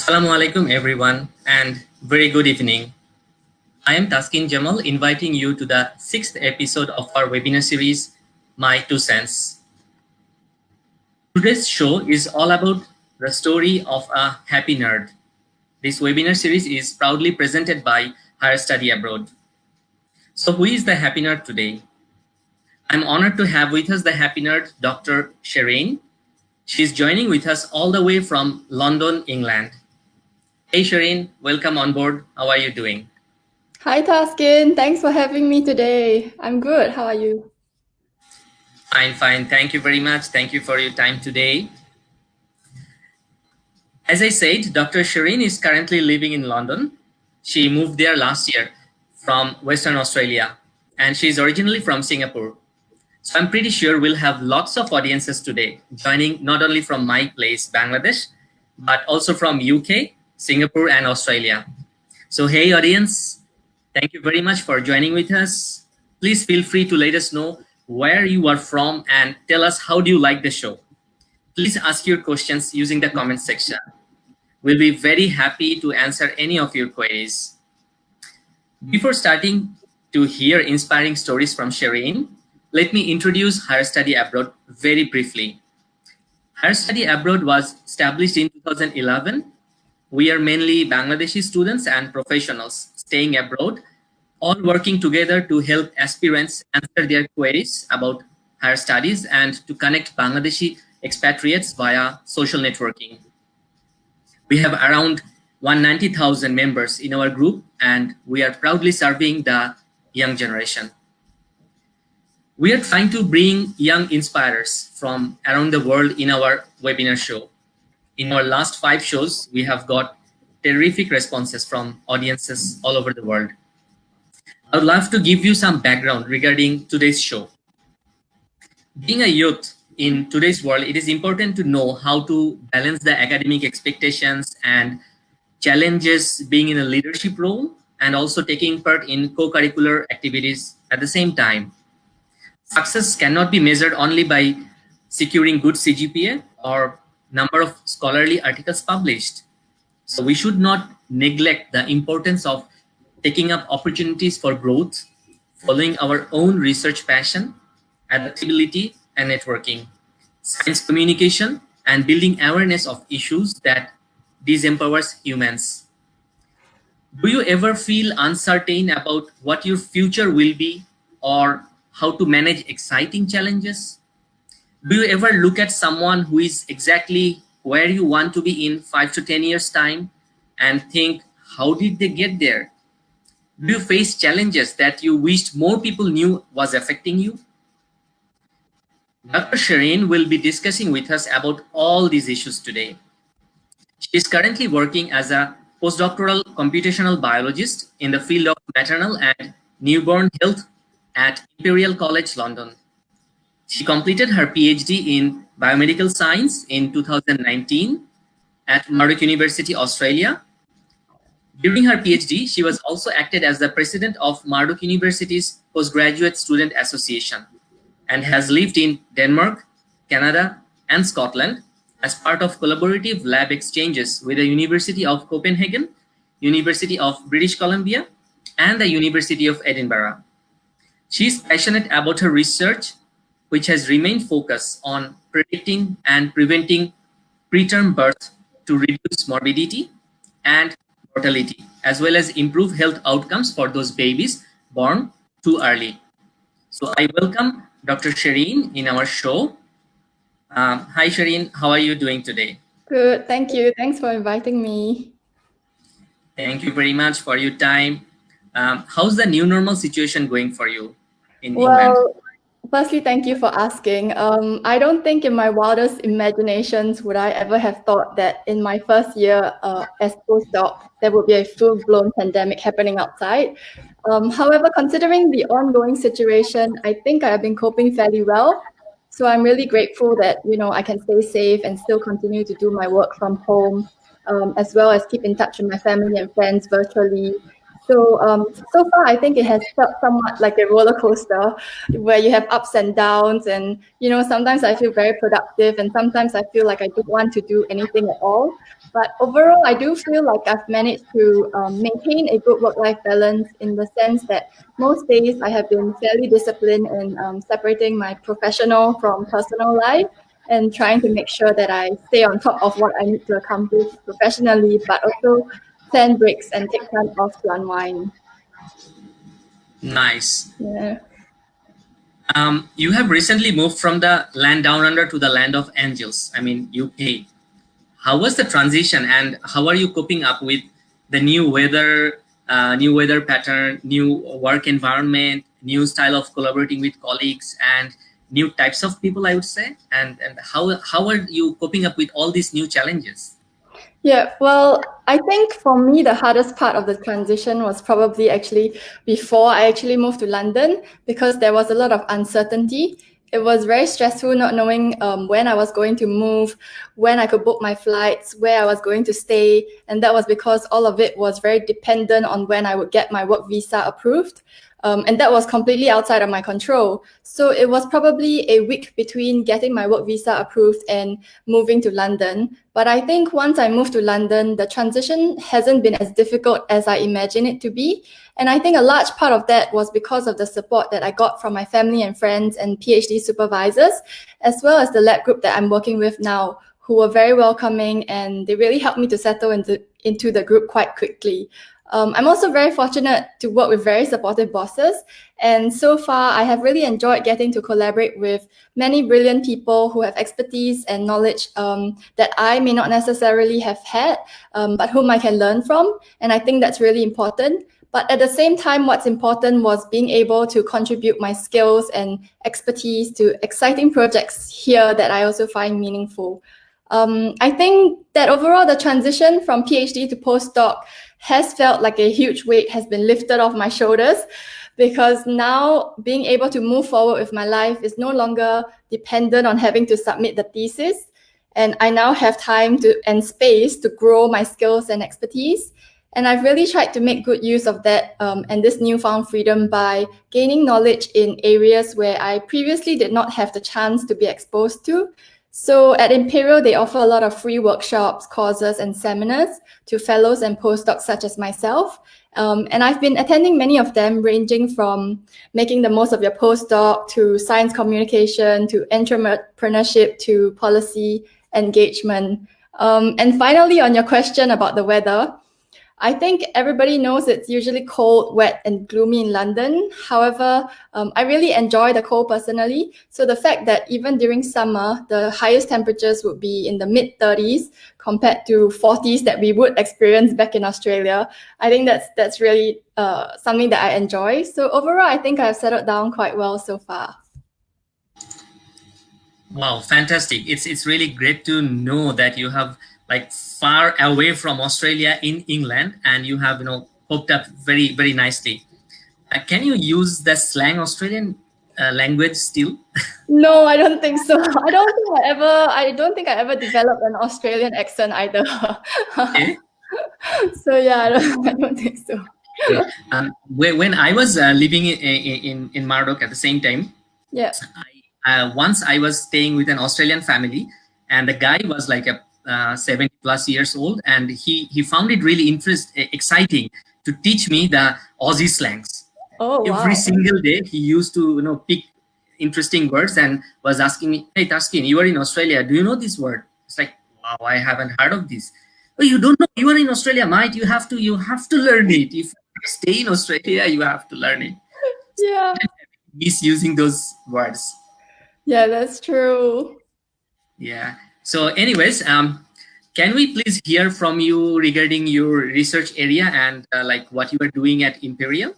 Assalamu alaikum everyone and very good evening. I am Taskin Jamal inviting you to the 6th episode of our webinar series, My Two Cents. Today's show is all about the story of a happy nerd. This webinar series is proudly presented by Higher Study Abroad. So who is the happy nerd today? I'm honored to have with us the happy nerd, Dr. Shereen. She's joining with us all the way from London, England. Hey Shereen, welcome on board. How are you doing? Hi Taskin, thanks for having me today. I'm good, how are you? Fine. Thank you very much. Thank you for your time today. As I said, Dr. Shereen is currently living in London. She moved there last year from Western Australia, and she's originally from Singapore. So I'm pretty sure we'll have lots of audiences today, joining not only from my place, Bangladesh, but also from UK, Singapore, and Australia. So hey audience, thank you very much for joining with us. Please feel free to let us know where you are from and tell us how do you like the show. Please ask your questions using the comment section. We'll be very happy to answer any of your queries. Before starting to hear inspiring stories from Shereen, let me introduce Higher Study Abroad very briefly. Higher Study Abroad was established in 2011. We are mainly Bangladeshi students and professionals staying abroad, all working together to help aspirants answer their queries about higher studies and to connect Bangladeshi expatriates via social networking. We have around 190,000 members in our group, and we are proudly serving the young generation. We are trying to bring young inspirers from around the world in our webinar show. In our last 5 shows, we have got terrific responses from audiences all over the world. I would love to give you some background regarding today's show. Being a youth in today's world, it is important to know how to balance the academic expectations and challenges being in a leadership role and also taking part in co-curricular activities at the same time. Success cannot be measured only by securing good CGPA or number of scholarly articles published. So we should not neglect the importance of taking up opportunities for growth, following our own research passion, adaptability and networking, science communication, and building awareness of issues that disempowers humans. Do you ever feel uncertain about what your future will be or how to manage exciting challenges? Do you ever look at someone who is exactly where you want to be in 5 to 10 years time and think, how did they get there? Do you face challenges that you wished more people knew was affecting you? Dr. Shereen will be discussing with us about all these issues today. She is currently working as a postdoctoral computational biologist in the field of maternal and newborn health at Imperial College London. She completed her PhD in biomedical science in 2019 at Murdoch University, Australia. During her PhD, she was also acted as the president of Murdoch University's Postgraduate Student Association and has lived in Denmark, Canada, and Scotland as part of collaborative lab exchanges with the University of Copenhagen, University of British Columbia, and the University of Edinburgh. She is passionate about her research, which has remained focused on predicting and preventing preterm birth to reduce morbidity and mortality, as well as improve health outcomes for those babies born too early. So I welcome Dr. Shereen in our show. Hi Shereen, how are you doing today? Good, thank you. Thanks for inviting me. Thank you very much for your time. How's the new normal situation going for you in England? Well, firstly, thank you for asking. I don't think in my wildest imaginations would I ever have thought that in my first year as postdoc, there would be a full-blown pandemic happening outside. However, considering the ongoing situation, I think I have been coping fairly well. So I'm really grateful that, I can stay safe and still continue to do my work from home, as well as keep in touch with my family and friends virtually. So far, I think it has felt somewhat like a roller coaster where you have ups and downs. And, sometimes I feel very productive and sometimes I feel like I don't want to do anything at all. But overall, I do feel like I've managed to maintain a good work-life balance in the sense that most days I have been fairly disciplined in separating my professional from personal life and trying to make sure that I stay on top of what I need to accomplish professionally, but also plan breaks and take time off to unwind. Nice. Yeah. You have recently moved from the land down under to the land of angels, I mean, UK. How was the transition and how are you coping up with the new weather pattern, new work environment, new style of collaborating with colleagues, and new types of people, I would say? And how are you coping up with all these new challenges? Yeah, well, I think for me, the hardest part of the transition was probably actually before I actually moved to London, because there was a lot of uncertainty. It was very stressful not knowing when I was going to move, when I could book my flights, where I was going to stay. And that was because all of it was very dependent on when I would get my work visa approved. And that was completely outside of my control. So it was probably a week between getting my work visa approved and moving to London. But I think once I moved to London, the transition hasn't been as difficult as I imagined it to be. And I think a large part of that was because of the support that I got from my family and friends and PhD supervisors, as well as the lab group that I'm working with now, who were very welcoming and they really helped me to settle into the group quite quickly. I'm also very fortunate to work with very supportive bosses. And so far, I have really enjoyed getting to collaborate with many brilliant people who have expertise and knowledge that I may not necessarily have had, but whom I can learn from. And I think that's really important. But at the same time, what's important was being able to contribute my skills and expertise to exciting projects here that I also find meaningful. I think that overall the transition from PhD to postdoc has felt like a huge weight has been lifted off my shoulders, because now being able to move forward with my life is no longer dependent on having to submit the thesis. And I now have time and space to grow my skills and expertise. And I've really tried to make good use of that and this newfound freedom by gaining knowledge in areas where I previously did not have the chance to be exposed to. So at Imperial, they offer a lot of free workshops, courses, and seminars to fellows and postdocs such as myself. And I've been attending many of them, ranging from making the most of your postdoc to science communication to entrepreneurship to policy engagement. And finally, on your question about the weather, I think everybody knows it's usually cold, wet, and gloomy in London. However, I really enjoy the cold personally. So the fact that even during summer, the highest temperatures would be in the mid-30s compared to 40s that we would experience back in Australia, I think that's really something that I enjoy. So overall, I think I've settled down quite well so far. Wow, fantastic. It's really great to know that you have like far away from Australia in England and you have coped up very, very nicely. Can you use the slang Australian language still? No, I don't think so. I don't think I ever developed an Australian accent either. Okay. So yeah, I don't think so. When I was living in Murdoch at the same time, yeah, once I was staying with an Australian family, and the guy was like a 70 plus years old, and he found it really exciting to teach me the Aussie slangs. Oh, wow. Every single day he used to pick interesting words and was asking me, "Hey Taskin, you are in Australia, do you know this word?" It's like, wow, I haven't heard of this. Oh, you don't know? You are in Australia, mate. You have to learn it. If you stay in Australia, you have to learn it. Yeah. He's using those words. Yeah, that's true. Yeah. So anyways, can we please hear from you regarding your research area and like what you are doing at Imperial?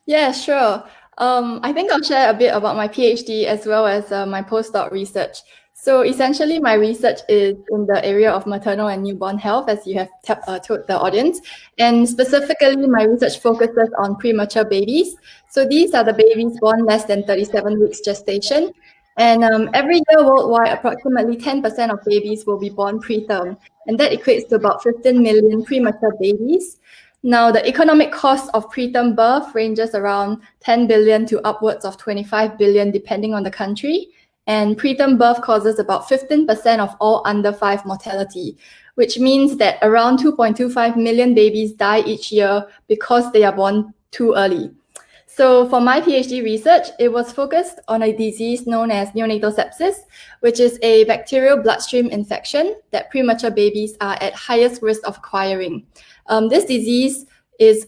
Yeah, sure. I think I'll share a bit about my PhD as well as my postdoc research. So essentially, my research is in the area of maternal and newborn health, as you have told the audience. And specifically, my research focuses on premature babies. So these are the babies born less than 37 weeks gestation. And every year worldwide, approximately 10% of babies will be born preterm. And that equates to about 15 million premature babies. Now, the economic cost of preterm birth ranges around 10 billion to upwards of 25 billion, depending on the country. And preterm birth causes about 15% of all under 5 mortality, which means that around 2.25 million babies die each year because they are born too early. So for my PhD research, it was focused on a disease known as neonatal sepsis, which is a bacterial bloodstream infection that premature babies are at highest risk of acquiring. This disease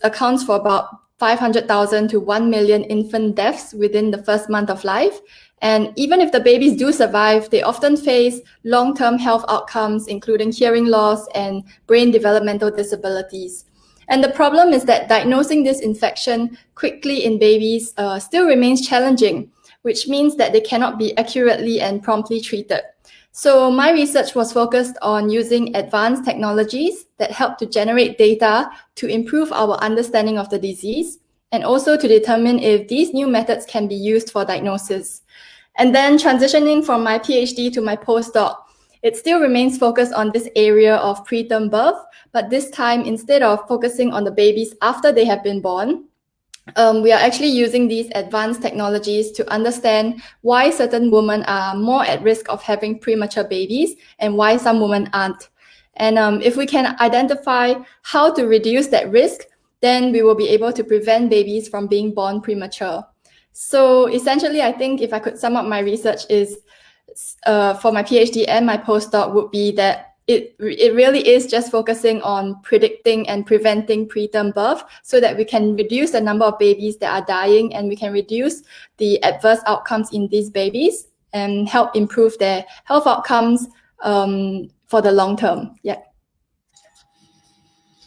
accounts for about 500,000 to 1 million infant deaths within the first month of life. And even if the babies do survive, they often face long-term health outcomes, including hearing loss and brain developmental disabilities. And the problem is that diagnosing this infection quickly in babies still remains challenging, which means that they cannot be accurately and promptly treated. So my research was focused on using advanced technologies that help to generate data to improve our understanding of the disease, and also to determine if these new methods can be used for diagnosis. And then transitioning from my PhD to my postdoc, it still remains focused on this area of preterm birth, but this time, instead of focusing on the babies after they have been born, we are actually using these advanced technologies to understand why certain women are more at risk of having premature babies and why some women aren't. And if we can identify how to reduce that risk, then we will be able to prevent babies from being born premature. So essentially, I think if I could sum up my research is for my PhD and my postdoc would be that it really is just focusing on predicting and preventing preterm birth so that we can reduce the number of babies that are dying, and we can reduce the adverse outcomes in these babies and help improve their health outcomes for the long term. Yeah.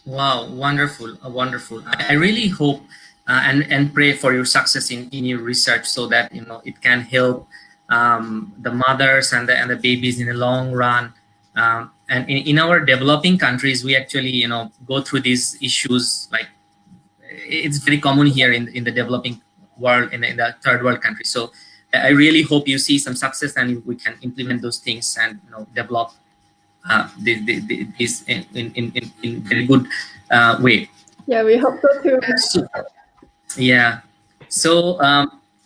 Wow, wonderful, wonderful. I really hope and pray for your success in your research, so that it can help the mothers and the babies in the long run. And in our developing countries, we actually go through these issues. Like, it's very common here in the developing world, in the third world countries. So I really hope you see some success and we can implement those things and develop this in very good way. Yeah, we hope so too. Yeah. So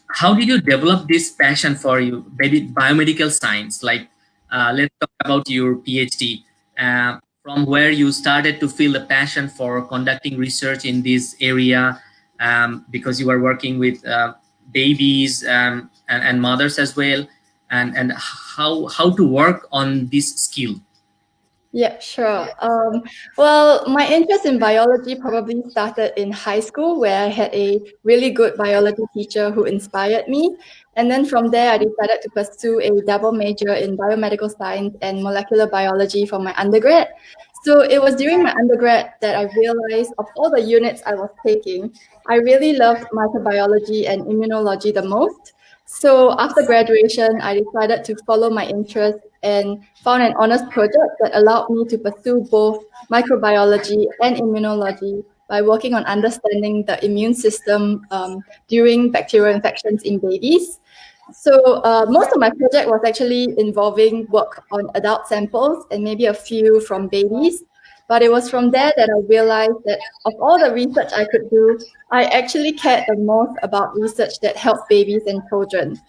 how did you develop this passion for you, maybe biomedical science? Like, let's talk about your PhD. From where you started to feel the passion for conducting research in this area, because you are working with babies and mothers as well, and how to work on this skill. Yeah, sure. Well, my interest in biology probably started in high school, where I had a really good biology teacher who inspired me. And then from there, I decided to pursue a double major in biomedical science and molecular biology for my undergrad. So it was during my undergrad that I realized of all the units I was taking, I really loved microbiology and immunology the most. So after graduation, I decided to follow my interest and found an honors project that allowed me to pursue both microbiology and immunology by working on understanding the immune system during bacterial infections in babies. So most of my project was actually involving work on adult samples and maybe a few from babies. But it was from there that I realized that of all the research I could do, I actually cared the most about research that helped babies and children.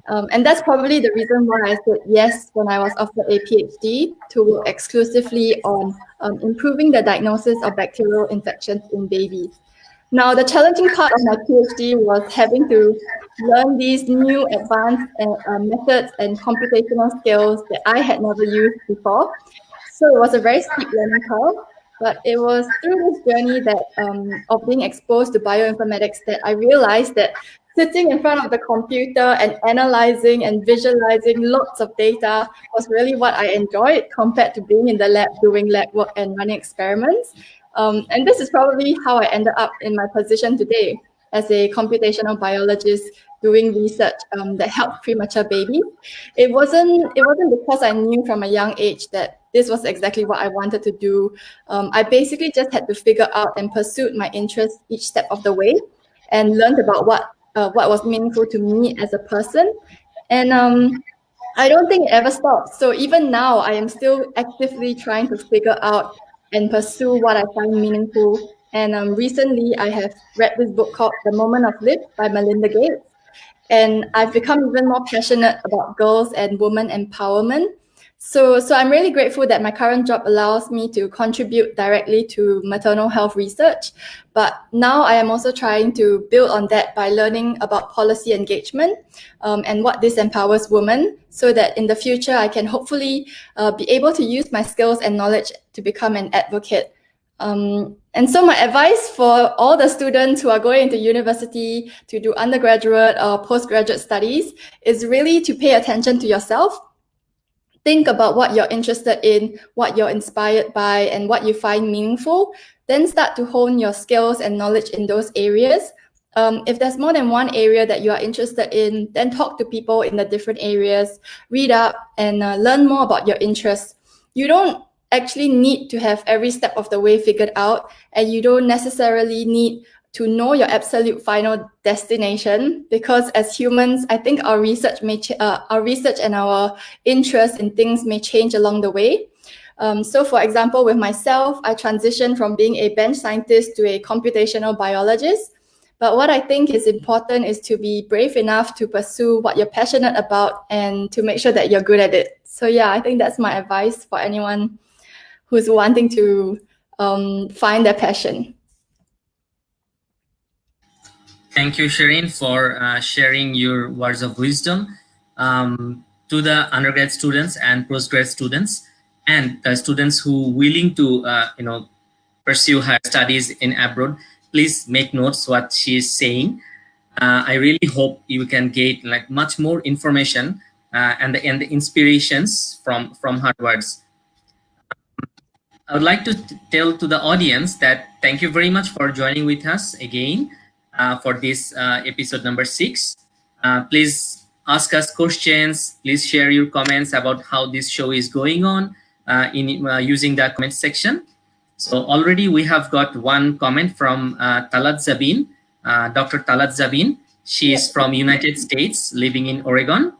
And that's probably the reason why I said yes when I was offered a PhD to work exclusively on improving the diagnosis of bacterial infections in babies. Now, the challenging part of my PhD was having to learn these new advanced methods and computational skills that I had never used before. So it was a very steep learning curve, but it was through this journey that of being exposed to bioinformatics that I realized that sitting in front of the computer and analyzing and visualizing lots of data was really what I enjoyed compared to being in the lab doing lab work and running experiments. And this is probably how I ended up in my position today as a computational biologist doing research that helps premature babies. It wasn't because I knew from a young age that this was exactly what I wanted to do. I basically just had to figure out and pursue my interest each step of the way, and learned about what was meaningful to me as a person. And I don't think it ever stops. So even now, I am still actively trying to figure out and pursue what I find meaningful And recently, I have read this book called The Moment of Lift by Melinda Gates. And I've become even more passionate about girls and women empowerment. So I'm really grateful that my current job allows me to contribute directly to maternal health research. But now I am also trying to build on that by learning about policy engagement and what disempowers women, so that in the future I can hopefully be able to use my skills and knowledge to become an advocate. And so my advice for all the students who are going into university to do undergraduate or postgraduate studies is really to pay attention to yourself. Think about what you're interested in, what you're inspired by, and what you find meaningful. Then start to hone your skills and knowledge in those areas. If there's more than one area that you are interested in, then talk to people in the different areas, read up, and learn more about your interests. You don't actually need to have every step of the way figured out, and you don't necessarily need to know your absolute final destination, because as humans, I think our research and our interest in things may change along the way. So for example, with myself, I transitioned from being a bench scientist to a computational biologist. But what I think is important is to be brave enough to pursue what you're passionate about and to make sure that you're good at it. So yeah, I think that's my advice for anyone who's wanting to find their passion. Thank you, Shereen, for sharing your words of wisdom to the undergrad students and postgrad students, and students who willing to pursue higher studies in abroad. Please make notes what she is saying. I really hope you can get like much more information and the inspirations from her words. I would like to tell to the audience that thank you very much for joining with us again for this episode number 6. Please ask us questions. Please share your comments about how this show is going on using the comment section. So already we have got one comment from Talat Zabin, Dr. Talat Zabin. She is from United States, living in Oregon.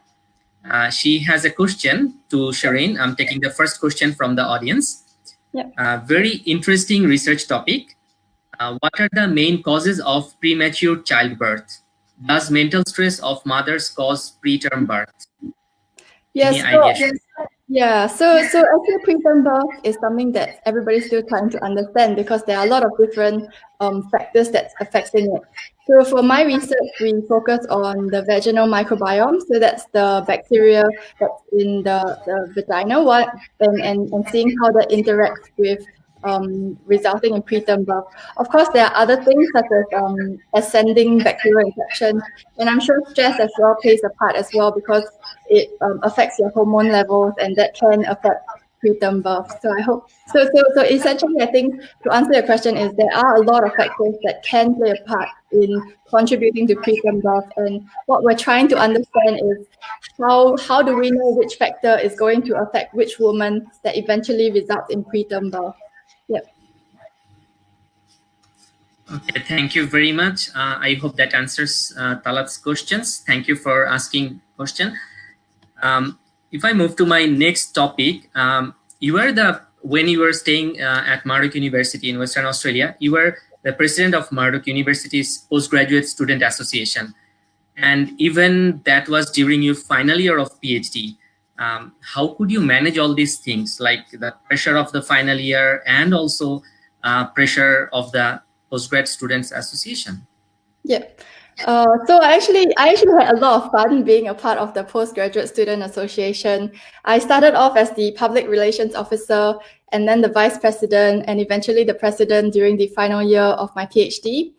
She has a question to Shereen. I'm taking the first question from the audience. Very interesting research topic. What are the main causes of premature childbirth? Does mental stress of mothers cause preterm birth? Yes. Any idea? So actually preterm birth is something that everybody's still trying to understand, because there are a lot of different factors that's affecting it. So for my research, we focus on the vaginal microbiome. So that's the bacteria that's in the vagina, and seeing how that interacts with resulting in preterm birth. Of course, there are other things such as ascending bacterial infection, and I'm sure stress as well plays a part as well, because it affects your hormone levels, and that can affect preterm birth. So I hope so essentially, I think to answer your question is there are a lot of factors that can play a part in contributing to preterm birth, and what we're trying to understand is how do we know which factor is going to affect which woman that eventually results in preterm birth. Yep. Okay, thank you very much. I hope that answers Talat's questions. Thank you for asking question. If I move to my next topic, when you were staying at Murdoch University in Western Australia, you were the president of Murdoch University's Postgraduate Student Association. And even that was during your final year of PhD. How could you manage all these things, like the pressure of the final year and also pressure of the Postgrad Students Association? Yep. So I actually had a lot of fun being a part of the Postgraduate Student Association. I started off as the public relations officer, and then the vice president, and eventually the president during the final year of my PhD.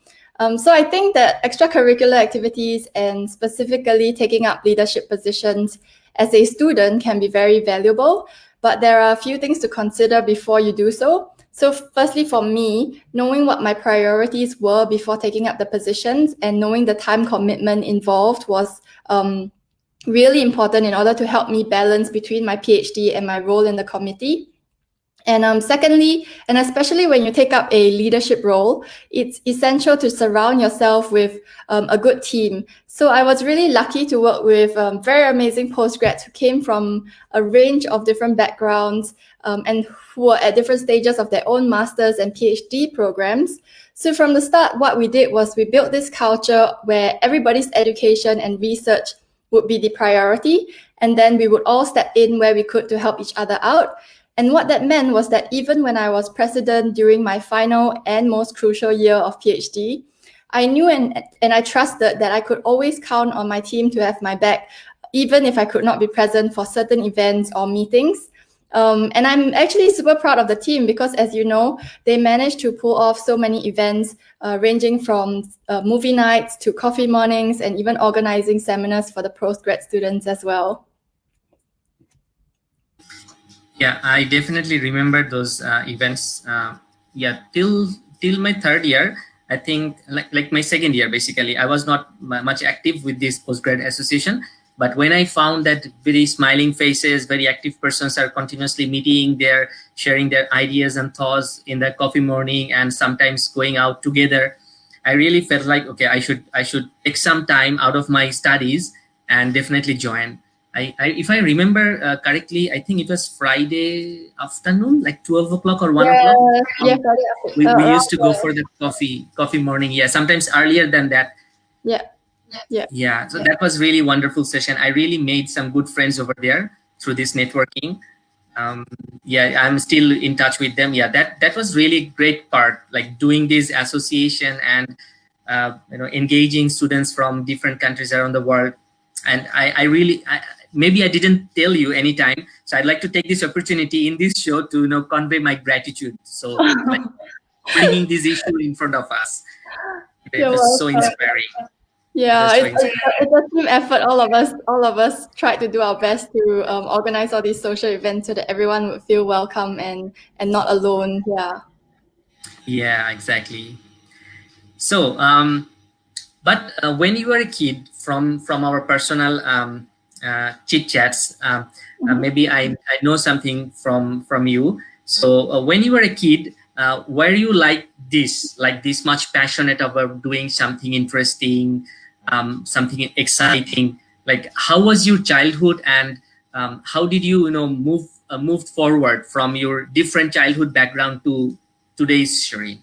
So I think that extracurricular activities, and specifically taking up leadership positions as a student, can be very valuable, but there are a few things to consider before you do so. So firstly, for me, knowing what my priorities were before taking up the positions and knowing the time commitment involved was really important in order to help me balance between my PhD and my role in the committee. And secondly, and especially when you take up a leadership role, it's essential to surround yourself with a good team. So I was really lucky to work with very amazing postgrads who came from a range of different backgrounds and who were at different stages of their own master's and PhD programs. So from the start, what we did was we built this culture where everybody's education and research would be the priority, and then we would all step in where we could to help each other out. And what that meant was that even when I was president during my final and most crucial year of PhD, I knew and I trusted that I could always count on my team to have my back, even if I could not be present for certain events or meetings. And I'm actually super proud of the team because, as you know, they managed to pull off so many events, ranging from movie nights to coffee mornings and even organizing seminars for the postgrad students as well. Yeah, I definitely remember those events. Yeah, till my third year, I think, like my second year, basically, I was not much active with this postgrad association. But when I found that very smiling faces, very active persons are continuously meeting, they're sharing their ideas and thoughts in the coffee morning, and sometimes going out together, I really felt like, okay, I should take some time out of my studies and definitely join. If I remember correctly, I think it was Friday afternoon, like 12 o'clock or 1 o'clock. Yeah, We used to go for the coffee morning. Yeah, sometimes earlier than that. Yeah. So that was really wonderful session. I really made some good friends over there through this networking. Yeah, I'm still in touch with them. Yeah, that was really great part, like doing this association and engaging students from different countries around the world. And maybe I didn't tell you anytime, so I'd like to take this opportunity in this show to convey my gratitude. So like bringing this issue in front of us, it was so inspiring. Yeah, it's a team effort. All of us tried to do our best to organize all these social events so that everyone would feel welcome and not alone. Yeah, exactly. So but when you were a kid, from our personal chit chats, maybe I know something from you. So when you were a kid, were you like this much passionate about doing something interesting, something exciting? Like, how was your childhood, and how did you moved forward from your different childhood background to today's Shereen?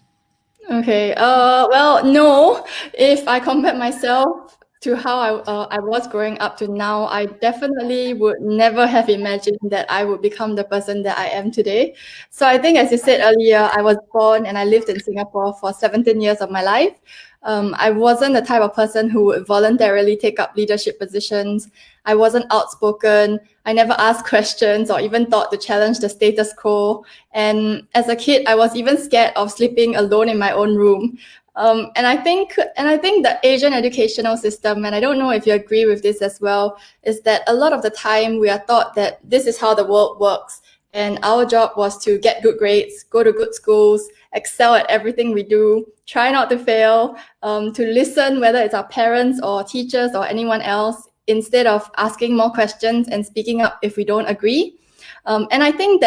Okay. Well, no. If I compare myself to how I was growing up to now, I definitely would never have imagined that I would become the person that I am today. So I think, as you said earlier, I was born and I lived in Singapore for 17 years of my life. I wasn't the type of person who would voluntarily take up leadership positions. I wasn't outspoken. I never asked questions or even thought to challenge the status quo. And as a kid, I was even scared of sleeping alone in my own room. And I think the Asian educational system, and I don't know if you agree with this as well, is that a lot of the time we are taught that this is how the world works. And our job was to get good grades, go to good schools, excel at everything we do, try not to fail, to listen, whether it's our parents or teachers or anyone else, instead of asking more questions and speaking up if we don't agree. And I think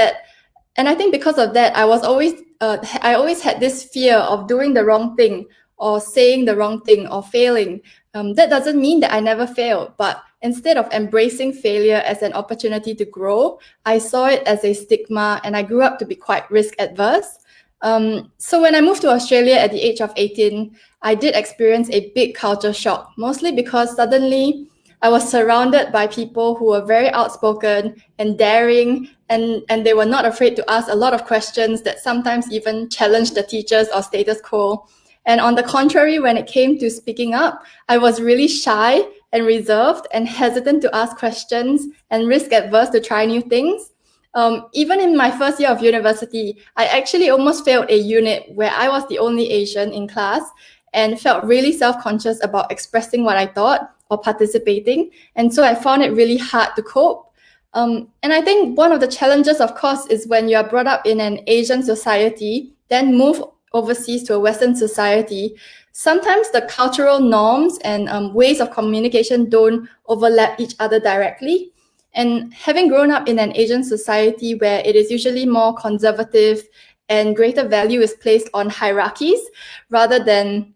because of that, I always had this fear of doing the wrong thing or saying the wrong thing or failing. That doesn't mean that I never failed, but instead of embracing failure as an opportunity to grow, I saw it as a stigma, and I grew up to be quite risk adverse. So when I moved to Australia at the age of 18, I did experience a big culture shock, mostly because suddenly I was surrounded by people who were very outspoken and daring, and they were not afraid to ask a lot of questions that sometimes even challenged the teachers or status quo. And on the contrary, when it came to speaking up, I was really shy and reserved and hesitant to ask questions and risk adverse to try new things. Even in my first year of university, I actually almost failed a unit where I was the only Asian in class and felt really self-conscious about expressing what I thought or participating. And so I found it really hard to cope. And I think one of the challenges, of course, is when you are brought up in an Asian society, then move overseas to a Western society. Sometimes the cultural norms and ways of communication don't overlap each other directly. And having grown up in an Asian society where it is usually more conservative and greater value is placed on hierarchies rather than,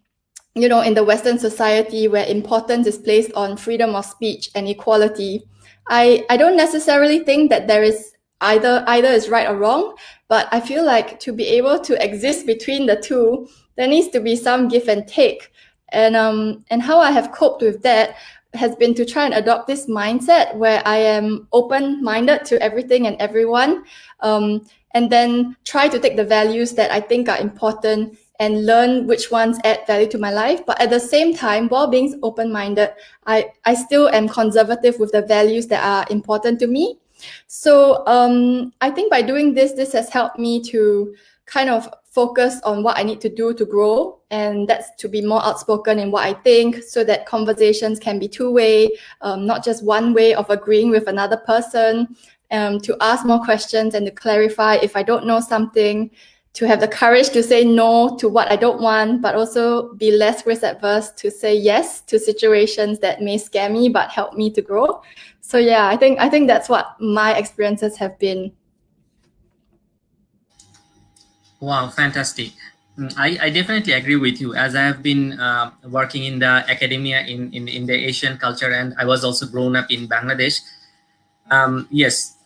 you know, in the Western society where importance is placed on freedom of speech and equality, I don't necessarily think that there is either is right or wrong, but I feel like to be able to exist between the two, there needs to be some give and take. And how I have coped with that has been to try and adopt this mindset where I am open-minded to everything and everyone, and then try to take the values that I think are important and learn which ones add value to my life. But at the same time, while being open-minded, I still am conservative with the values that are important to me. So I think by doing this has helped me to kind of focus on what I need to do to grow, and that's to be more outspoken in what I think, so that conversations can be two-way, not just one way of agreeing with another person, to ask more questions and to clarify if I don't know something, to have the courage to say no to what I don't want, but also be less risk adverse to say yes to situations that may scare me but help me to grow. So yeah, I think that's what my experiences have been. Wow, fantastic. I definitely agree with you, as I have been working in the academia in the Asian culture, and I was also grown up in Bangladesh. Yes,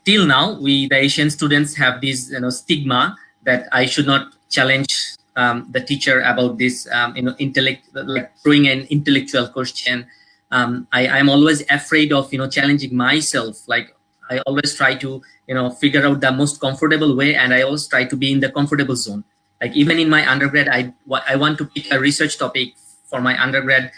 till now, we the Asian students have this stigma that I should not challenge the teacher about this intellect, like throwing an intellectual question. I'm always afraid of challenging myself. Like I always try to figure out the most comfortable way, and I always try to be in the comfortable zone. Like even in my undergrad, I want to pick a research topic for my undergrad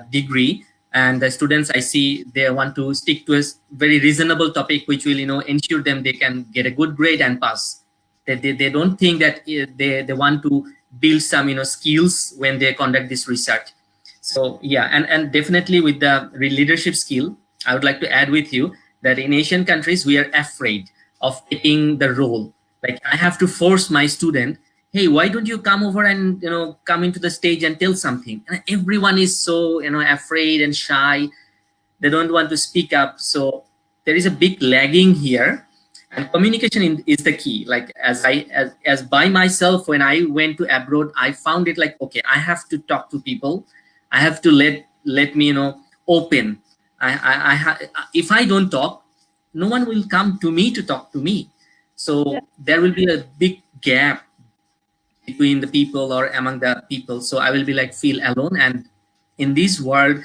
degree, and the students I see, they want to stick to a very reasonable topic which will ensure them they can get a good grade and pass. They don't think that they want to build some skills when they conduct this research. So yeah, and definitely with the leadership skill, I would like to add with you that in Asian countries we are afraid of taking the role. Like I have to force my student, hey, why don't you come over and come into the stage and tell something? And everyone is so afraid and shy. They don't want to speak up. So there is a big lagging here, and communication is the key. Like as by myself, when I went to abroad, I found it like, okay, I have to talk to people. I have to let me open. If I don't talk, no one will come to me to talk to me. So there will be a big gap between the people or among the people. So I will be like feel alone. And in this world,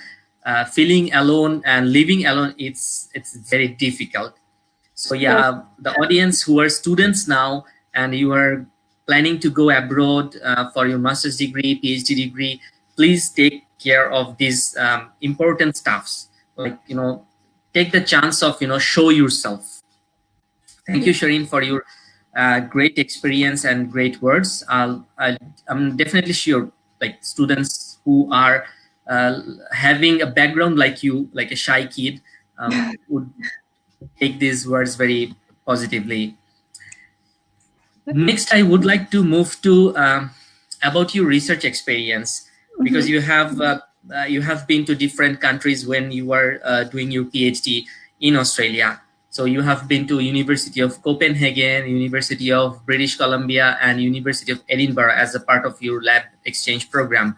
feeling alone and living alone, it's very difficult. So yeah, the audience who are students now and you are planning to go abroad for your master's degree, PhD degree, please take care of these important stuffs. Like take the chance of show yourself. Thank you, Shereen, for your great experience and great words. I'm definitely sure like students who are having a background like you, like a shy kid, would take these words very positively. Next, I would like to move to about your research experience, because you have been to different countries when you were doing your PhD in Australia. So you have been to University of Copenhagen, University of British Columbia, and University of Edinburgh as a part of your lab exchange program.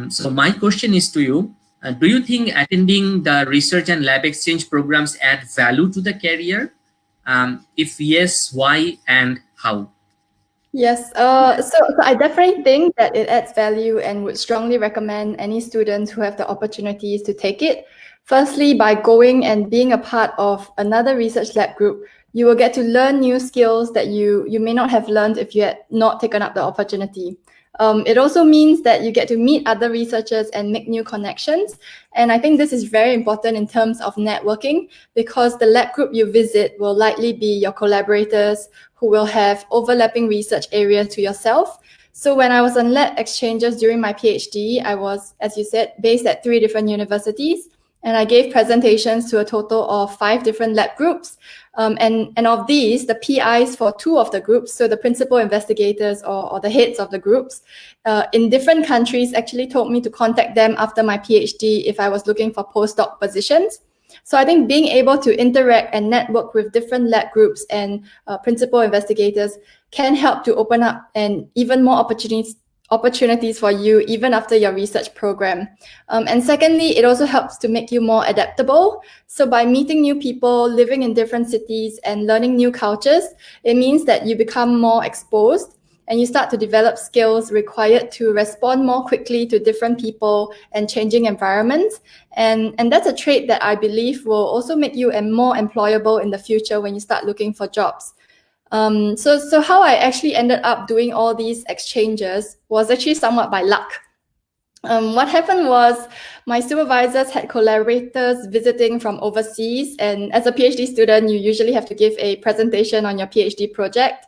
So my question is to you, do you think attending the research and lab exchange programs add value to the career? If yes, why and how? Yes, so I definitely think that it adds value and would strongly recommend any students who have the opportunities to take it. Firstly, by going and being a part of another research lab group, you will get to learn new skills that you may not have learned if you had not taken up the opportunity. It also means that you get to meet other researchers and make new connections. And I think this is very important in terms of networking, because the lab group you visit will likely be your collaborators who will have overlapping research areas to yourself. So when I was on lab exchanges during my PhD, I was, as you said, based at 3 different universities. And I gave presentations to a total of 5 different lab groups. And of these, the PIs for 2 of the groups, so the principal investigators or the heads of the groups, in different countries actually told me to contact them after my PhD if I was looking for postdoc positions. So I think being able to interact and network with different lab groups and principal investigators can help to open up and even more opportunities for you even after your research program. And secondly, it also helps to make you more adaptable. So by meeting new people, living in different cities and learning new cultures, it means that you become more exposed and you start to develop skills required to respond more quickly to different people and changing environments. And that's a trait that I believe will also make you more employable in the future when you start looking for jobs. So how I actually ended up doing all these exchanges was actually somewhat by luck. What happened was my supervisors had collaborators visiting from overseas, and as a PhD student, you usually have to give a presentation on your PhD project.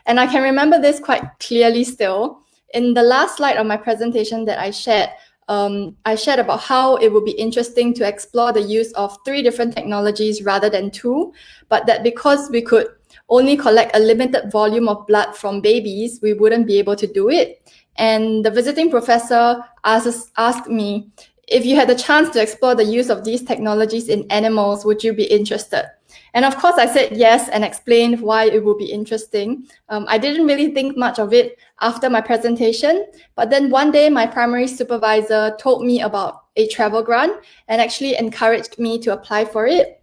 And I can remember this quite clearly still. In the last slide of my presentation that I shared about how it would be interesting to explore the use of 3 different technologies rather than 2, but that because we could only collect a limited volume of blood from babies, we wouldn't be able to do it. And the visiting professor asked me, if you had the chance to explore the use of these technologies in animals, would you be interested? And of course, I said yes and explained why it would be interesting. I didn't really think much of it after my presentation, but then one day my primary supervisor told me about a travel grant and actually encouraged me to apply for it.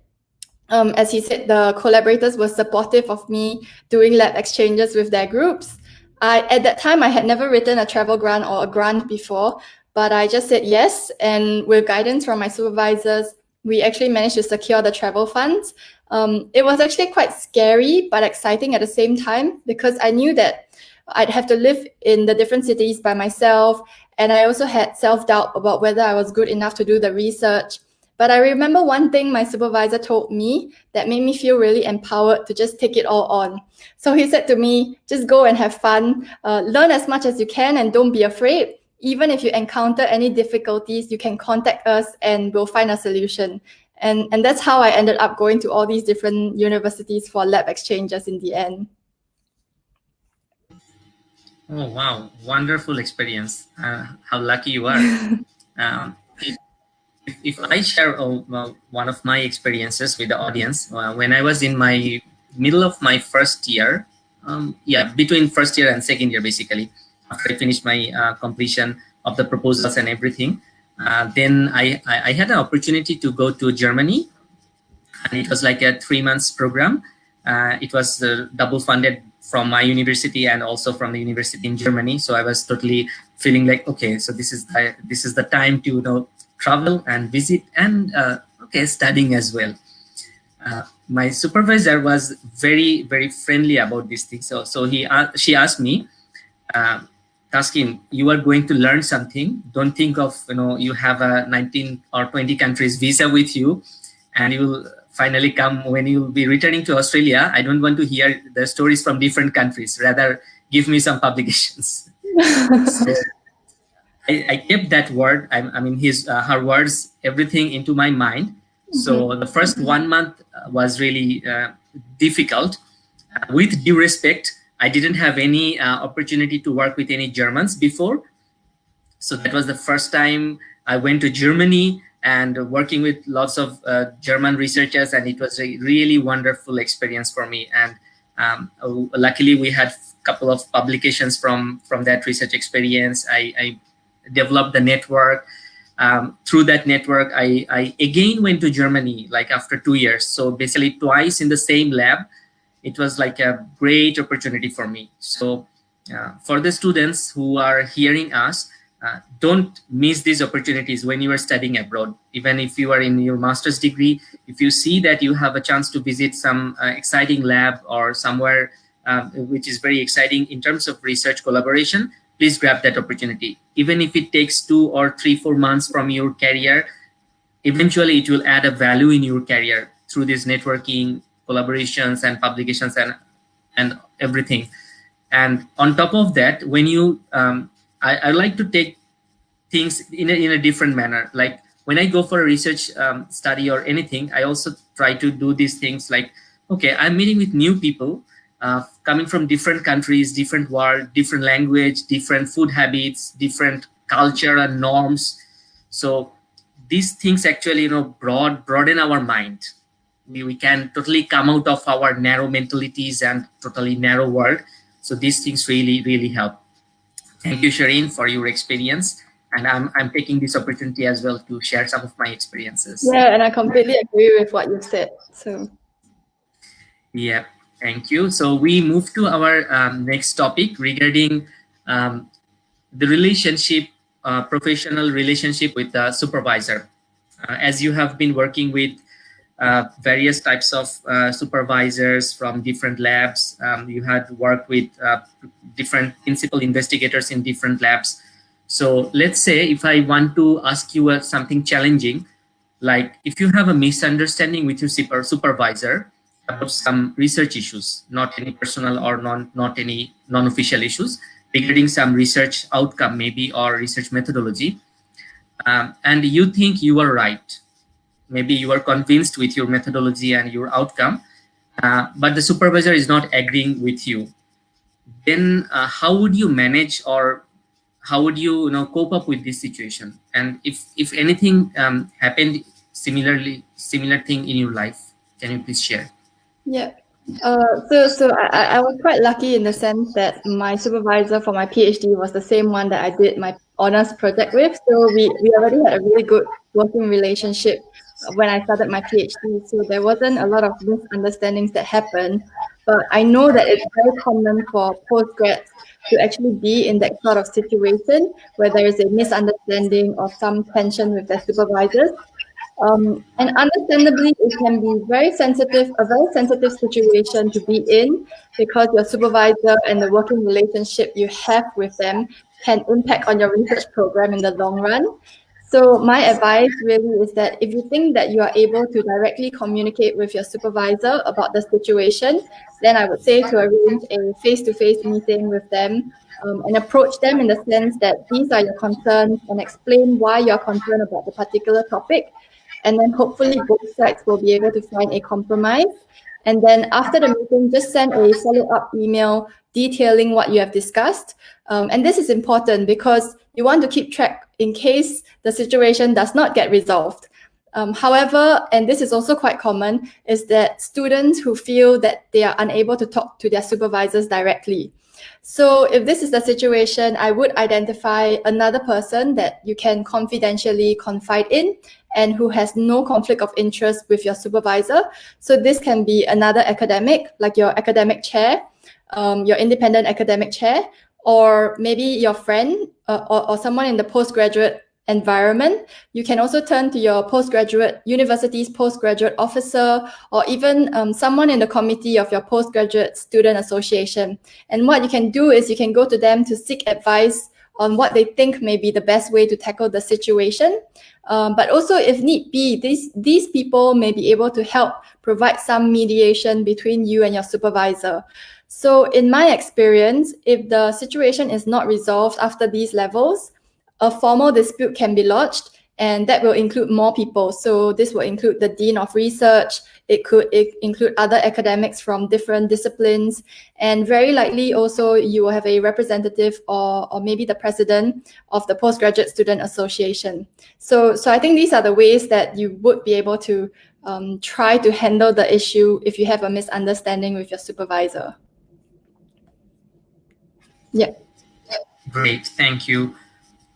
As he said, the collaborators were supportive of me doing lab exchanges with their groups. At that time, I had never written a travel grant or a grant before, but I just said yes. And with guidance from my supervisors, we actually managed to secure the travel funds. It was actually quite scary, but exciting at the same time, because I knew that I'd have to live in the different cities by myself. And I also had self-doubt about whether I was good enough to do the research. But I remember one thing my supervisor told me that made me feel really empowered to just take it all on. So he said to me, just go and have fun, learn as much as you can and don't be afraid. Even if you encounter any difficulties, you can contact us and we'll find a solution. And that's how I ended up going to all these different universities for lab exchanges in the end. Oh, wow. Wonderful experience. How lucky you are. If I share one of my experiences with the audience, when I was in my middle of my first year, between first year and second year, basically, after I finished my completion of the proposals and everything, then I had an opportunity to go to Germany, and it was like a 3 months program. It was double funded from my university and also from the university in Germany. So I was totally feeling like, okay, so this is the time to travel and visit and studying as well. My supervisor was very, very friendly about this thing. So she asked me, Taskin, you are going to learn something. Don't think of you have a 19 or 20 countries visa with you, and you will finally come when you will be returning to Australia. I don't want to hear the stories from different countries. Rather, give me some publications. So I kept that word. I mean, her words, everything into my mind. Mm-hmm. So the first 1 month was really difficult. With due respect, I didn't have any opportunity to work with any Germans before. So that was the first time I went to Germany and working with lots of German researchers, and it was a really wonderful experience for me. And luckily, we had a couple of publications from that research experience. I developed the network. Through that network, I again went to Germany, like after 2 years. So basically twice in the same lab. It was like a great opportunity for me. So for the students who are hearing us, don't miss these opportunities when you are studying abroad. Even if you are in your master's degree, if you see that you have a chance to visit some exciting lab or somewhere which is very exciting in terms of research collaboration, please grab that opportunity. Even if it takes 2 or 3, 4 months from your career, eventually it will add a value in your career through this networking, collaborations and publications and everything. And on top of that, when you I like to take things in a different manner. Like when I go for a research study or anything, I also try to do these things like, okay, I'm meeting with new people coming from different countries, different world, different language, different food habits, different culture and norms. So these things actually broaden our mind. We can totally come out of our narrow mentalities and totally narrow world. So these things really help. Thank you, Shereen, for your experience. And I'm taking this opportunity as well to share some of my experiences. Yeah, and I completely agree with what you said. So yeah, thank you. So we move to our next topic regarding the relationship, professional relationship with the supervisor. As you have been working with various types of supervisors from different labs, you had worked with different principal investigators in different labs. So let's say if I want to ask you something challenging, like if you have a misunderstanding with your supervisor about some research issues, not any personal or not any non-official issues, regarding some research outcome maybe or research methodology, and you think you are right, maybe you are convinced with your methodology and your outcome, but the supervisor is not agreeing with you, then how would you manage, or how would you, cope up with this situation? And if anything happened similar thing in your life, can you please share? yeah. So I was quite lucky in the sense that my supervisor for my PhD was the same one that I did my honors project with. So we already had a really good working relationship when I started my PhD. So there wasn't a lot of misunderstandings that happened. But I know that it's very common for postgrads to actually be in that sort of situation where there is a misunderstanding or some tension with their supervisors. And understandably, it can be a very sensitive situation to be in because your supervisor and the working relationship you have with them can impact on your research program in the long run. So my advice really is that if you think that you are able to directly communicate with your supervisor about the situation, then I would say to arrange a face-to-face meeting with them, and approach them in the sense that these are your concerns and explain why you're concerned about the particular topic. And then hopefully both sides will be able to find a compromise. And then after the meeting, just send a follow-up email detailing what you have discussed. And this is important because you want to keep track in case the situation does not get resolved. However, and this is also quite common, is that students who feel that they are unable to talk to their supervisors directly. So if this is the situation, I would identify another person that you can confidentially confide in and who has no conflict of interest with your supervisor. So this can be another academic, like your academic chair, your independent academic chair, or maybe your friend or someone in the postgraduate environment. You can also turn to your university's postgraduate officer, or even someone in the committee of your postgraduate student association. And what you can do is you can go to them to seek advice on what they think may be the best way to tackle the situation. But also, if need be, these people may be able to help provide some mediation between you and your supervisor. So in my experience, if the situation is not resolved after these levels, a formal dispute can be lodged, and that will include more people. So this will include the Dean of Research, it could include other academics from different disciplines, and very likely also you will have a representative or maybe the president of the Postgraduate Student Association. So I think these are the ways that you would be able to try to handle the issue if you have a misunderstanding with your supervisor. Yeah. Great, thank you.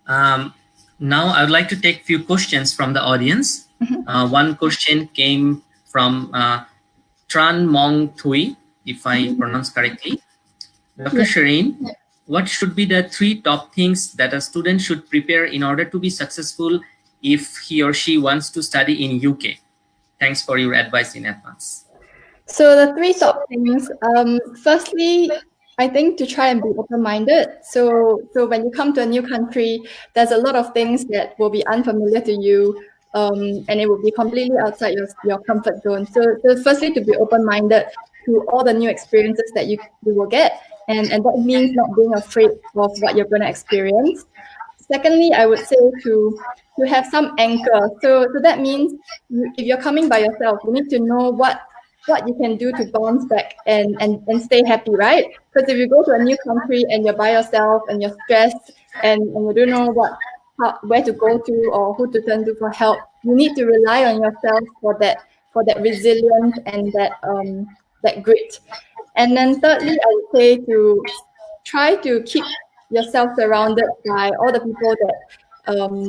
Now I would like to take a few questions from the audience. One question came from Tran Mong Thui, if I pronounce correctly. Dr. Shereen, what should be the 3 top things that a student should prepare in order to be successful if he or she wants to study in UK? Thanks for your advice in advance. So the 3 top things, firstly, I think to try and be open-minded. So when you come to a new country, there's a lot of things that will be unfamiliar to you, and it will be completely outside your comfort zone. So firstly, to be open-minded to all the new experiences that you will get, and that means not being afraid of what you're going to experience. Secondly, I would say to have some anchor. So that means if you're coming by yourself, you need to know what you can do to bounce back and stay happy, right? Because if you go to a new country and you're by yourself and you're stressed and you don't know where to go to or who to turn to for help. You need to rely on yourself for that resilience and that grit. And then thirdly, I would say to try to keep yourself surrounded by all the people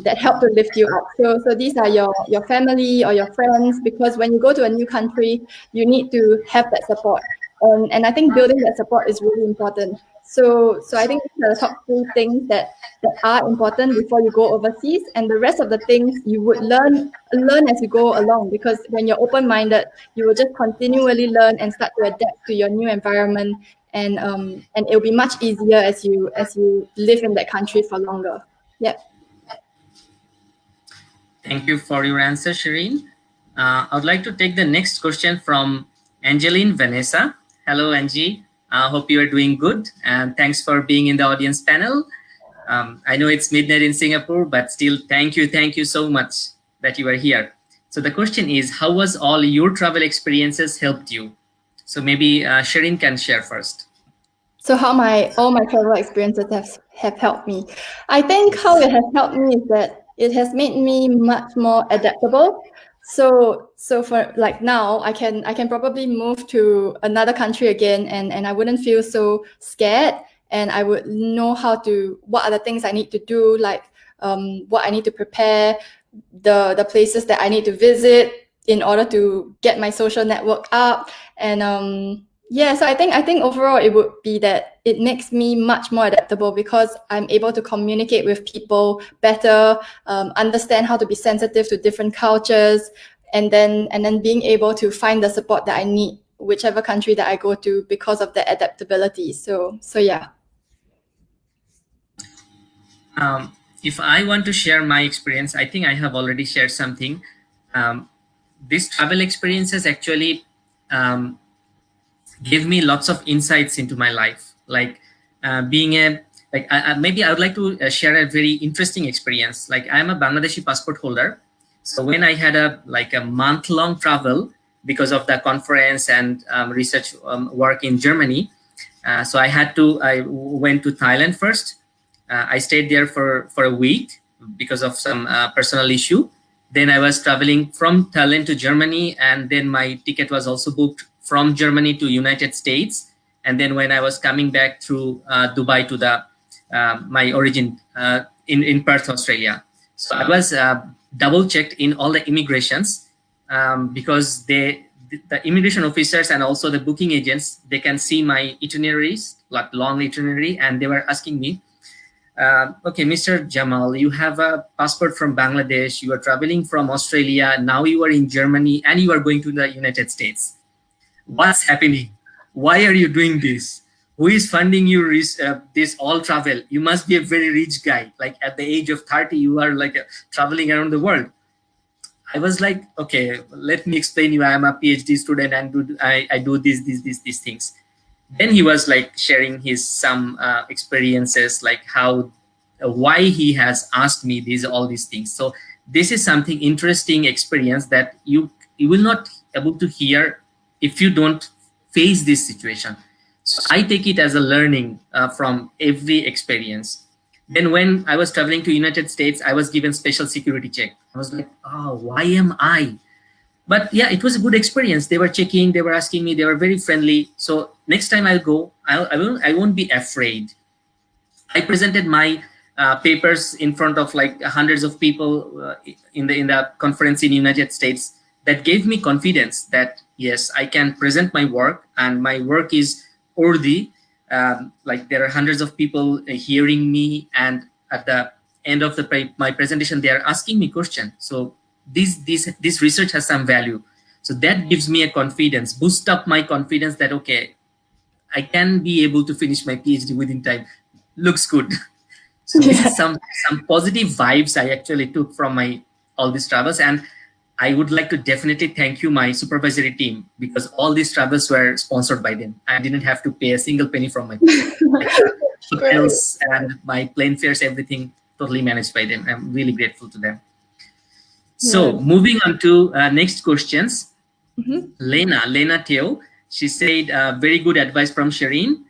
that help to lift you up. So these are your family or your friends, because when you go to a new country, you need to have that support. And I think building that support is really important. So I think these are the top three things that are important before you go overseas, and the rest of the things you would learn as you go along, because when you're open-minded, you will just continually learn and start to adapt to your new environment, and it'll be much easier as you live in that country for longer. Yep. Thank you for your answer, Shereen. I would like to take the next question from Angeline Vanessa. Hello, Angie. I hope you are doing good, and thanks for being in the audience panel. I know it's midnight in Singapore, but still, thank you so much that you are here. So the question is, how was all your travel experiences helped you? So maybe Shereen can share first. So how all my travel experiences have helped me. I think how it has helped me is that it has made me much more adaptable. So for like now, I can probably move to another country again, and I wouldn't feel so scared, and I would know what are the things I need to do, like what I need to prepare, the places that I need to visit in order to get my social network up, and yeah, so I think overall it would be that it makes me much more adaptable, because I'm able to communicate with people better, understand how to be sensitive to different cultures, and then being able to find the support that I need, whichever country that I go to, because of the adaptability. So yeah. If I want to share my experience, I think I have already shared something. These travel experiences actually gave me lots of insights into my life, like maybe I would like to share a very interesting experience. Like, I'm a Bangladeshi passport holder, so when I had a month-long travel because of the conference and research work in Germany, so I went to Thailand first. I stayed there for a week because of some personal issue. Then I was traveling from Thailand to Germany, and then my ticket was also booked from Germany to United States. And then when I was coming back through Dubai to my origin in Perth, Australia. So I was double checked in all the immigrations, because the immigration officers and also the booking agents, they can see my itineraries, like long itinerary, and they were asking me, okay, Mr. Jamal, you have a passport from Bangladesh, you are traveling from Australia, now you are in Germany, and you are going to the United States. What's happening? Why are you doing this? Who is funding you this all travel? You must be a very rich guy. Like, at the age of 30, you are like traveling around the world. I was like, okay, let me explain you. I am a PhD student, and I do these things. Then he was like sharing some experiences, like why he has asked me all these things. So this is something interesting experience that you will not able to hear if you don't face this situation. So I take it as a learning from every experience. Then when I was traveling to United States, I was given special security check. I was like, oh, why am I? But yeah, it was a good experience. They were checking, they were asking me, they were very friendly. So next time I'll go, I won't be afraid. I presented my papers in front of like hundreds of people in the conference in United States. That gave me confidence that yes, I can present my work, and my work is worthy. Like, there are hundreds of people hearing me, and at the end of my presentation, they are asking me questions. So this research has some value. So that gives me a confidence, boost up my confidence that okay, I can be able to finish my PhD within time. Looks good. So this is some positive vibes I actually took from all these travels. And I would like to definitely thank you, my supervisory team, because all these travels were sponsored by them. I didn't have to pay a single penny from my pocket. Hotels and my plane fares, everything totally managed by them. I'm really grateful to them. So moving on to next questions. Lena Teo, she said, very good advice from Shereen.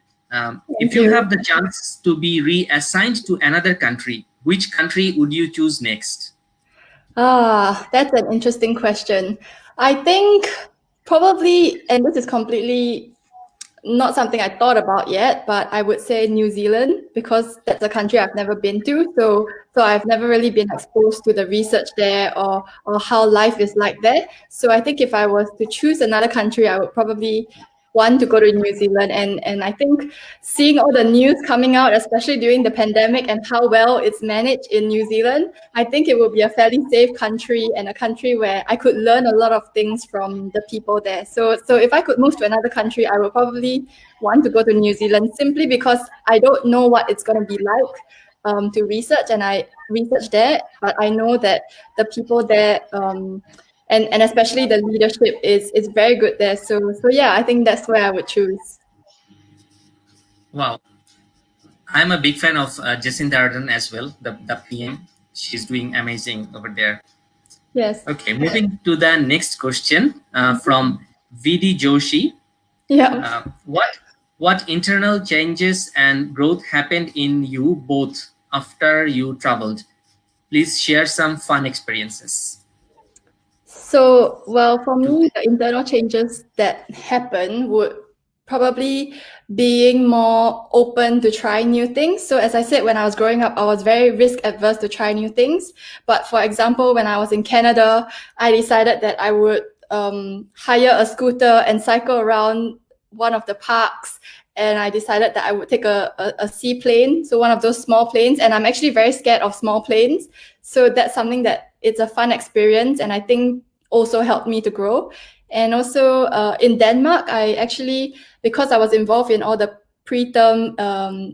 If you have the chance to be reassigned to another country, which country would you choose next? That's an interesting question. I think probably, and this is completely not something I thought about yet, but I would say New Zealand, because that's a country I've never been to. So I've never really been exposed to the research there, or how life is like there. So I think if I was to choose another country, I would probably want to go to New Zealand. And I think seeing all the news coming out, especially during the pandemic, and how well it's managed in New Zealand, I think it will be a fairly safe country, and a country where I could learn a lot of things from the people there. So if I could move to another country, I would probably want to go to New Zealand, simply because I don't know what it's going to be like to research, and I research there, but I know that the people there, and especially the leadership is very good there. So yeah, I think that's where I would choose. Wow. I'm a big fan of Jacinda Ardern as well, the PM. She's doing amazing over there. Yes. Okay, moving to the next question from VD Joshi. Yeah. What internal changes and growth happened in you both after you traveled? Please share some fun experiences. So, well, for To me, the internal changes that happen would probably being more open to try new things. So as I said, when I was growing up, I was very risk adverse to try new things. But for example, when I was in Canada, I decided that I would hire a scooter and cycle around one of the parks. And I decided that I would take a seaplane, so one of those small planes. And I'm actually very scared of small planes. So that's something that it's a fun experience, and I think also helped me to grow. And also in Denmark, I actually, because I was involved in all the preterm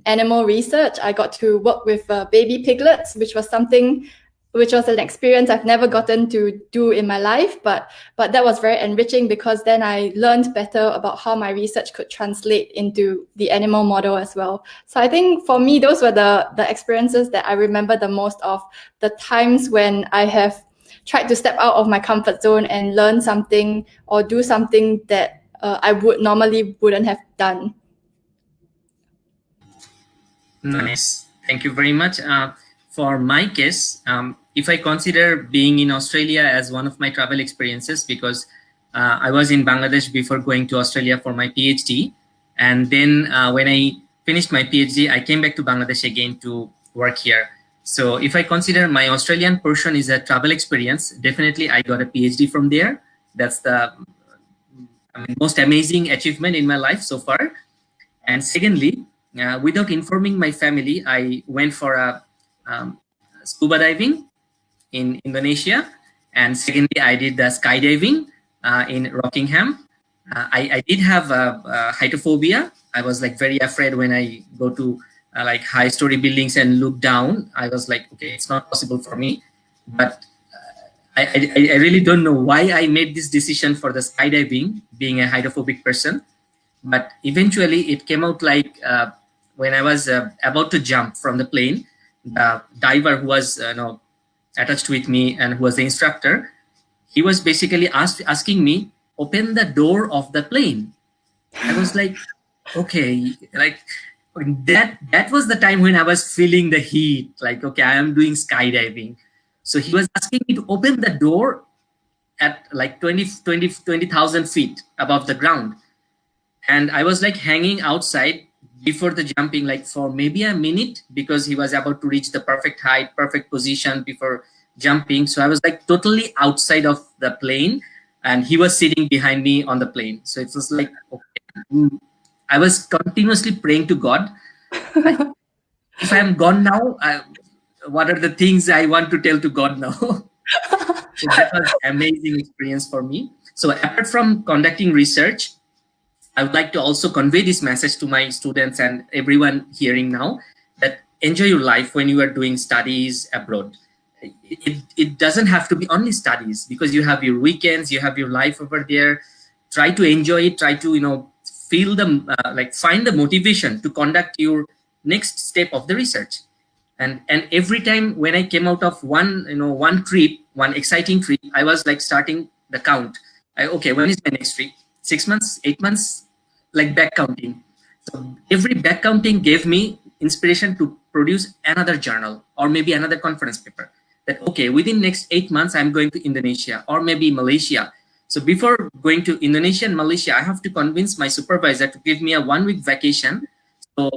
animal research, I got to work with baby piglets, which was an experience I've never gotten to do in my life, but that was very enriching, because then I learned better about how my research could translate into the animal model as well. So I think for me, those were the experiences that I remember the most, of the times when I have tried to step out of my comfort zone and learn something or do something that I wouldn't have done. Nice. Thank you very much. For my case, if I consider being in Australia as one of my travel experiences, because I was in Bangladesh before going to Australia for my PhD. And then when I finished my PhD, I came back to Bangladesh again to work here. So if I consider my Australian portion is a travel experience, definitely I got a PhD from there. That's the most amazing achievement in my life so far. And secondly, without informing my family, I went for a scuba diving in Indonesia. And secondly, I did the skydiving in Rockingham. I did have hydrophobia. I was like very afraid when I go to like high story buildings and look down. I was like, okay, it's not possible for me. But I really don't know why I made this decision for the skydiving, being a hydrophobic person. But eventually it came out like when I was about to jump from the plane, the diver who was attached with me and who was the instructor, he was basically asking me, open the door of the plane. I was like, okay, like that was the time when I was feeling the heat, like, okay, I am doing skydiving. So he was asking me to open the door at like 20,000 feet above the ground. And I was like hanging outside before the jumping, like for maybe a minute, because he was about to reach the perfect height, perfect position before jumping. So I was like totally outside of the plane, and he was sitting behind me on the plane. So it was like, okay. I was continuously praying to God. If I'm gone now, what are the things I want to tell to God now? So that was amazing experience for me. So apart from conducting research, I would like to also convey this message to my students and everyone hearing now, that enjoy your life when you are doing studies abroad. It doesn't have to be only studies, because you have your weekends, you have your life over there. Try to enjoy it. Try to feel the like find the motivation to conduct your next step of the research. And every time when I came out of one trip, one exciting trip, I was like starting the count. Okay, when is my next trip? 6 months, 8 months, like back counting. So every back counting gave me inspiration to produce another journal or maybe another conference paper. That, okay, within next 8 months, I'm going to Indonesia or maybe Malaysia. So before going to Indonesia and Malaysia, I have to convince my supervisor to give me a 1-week vacation. So,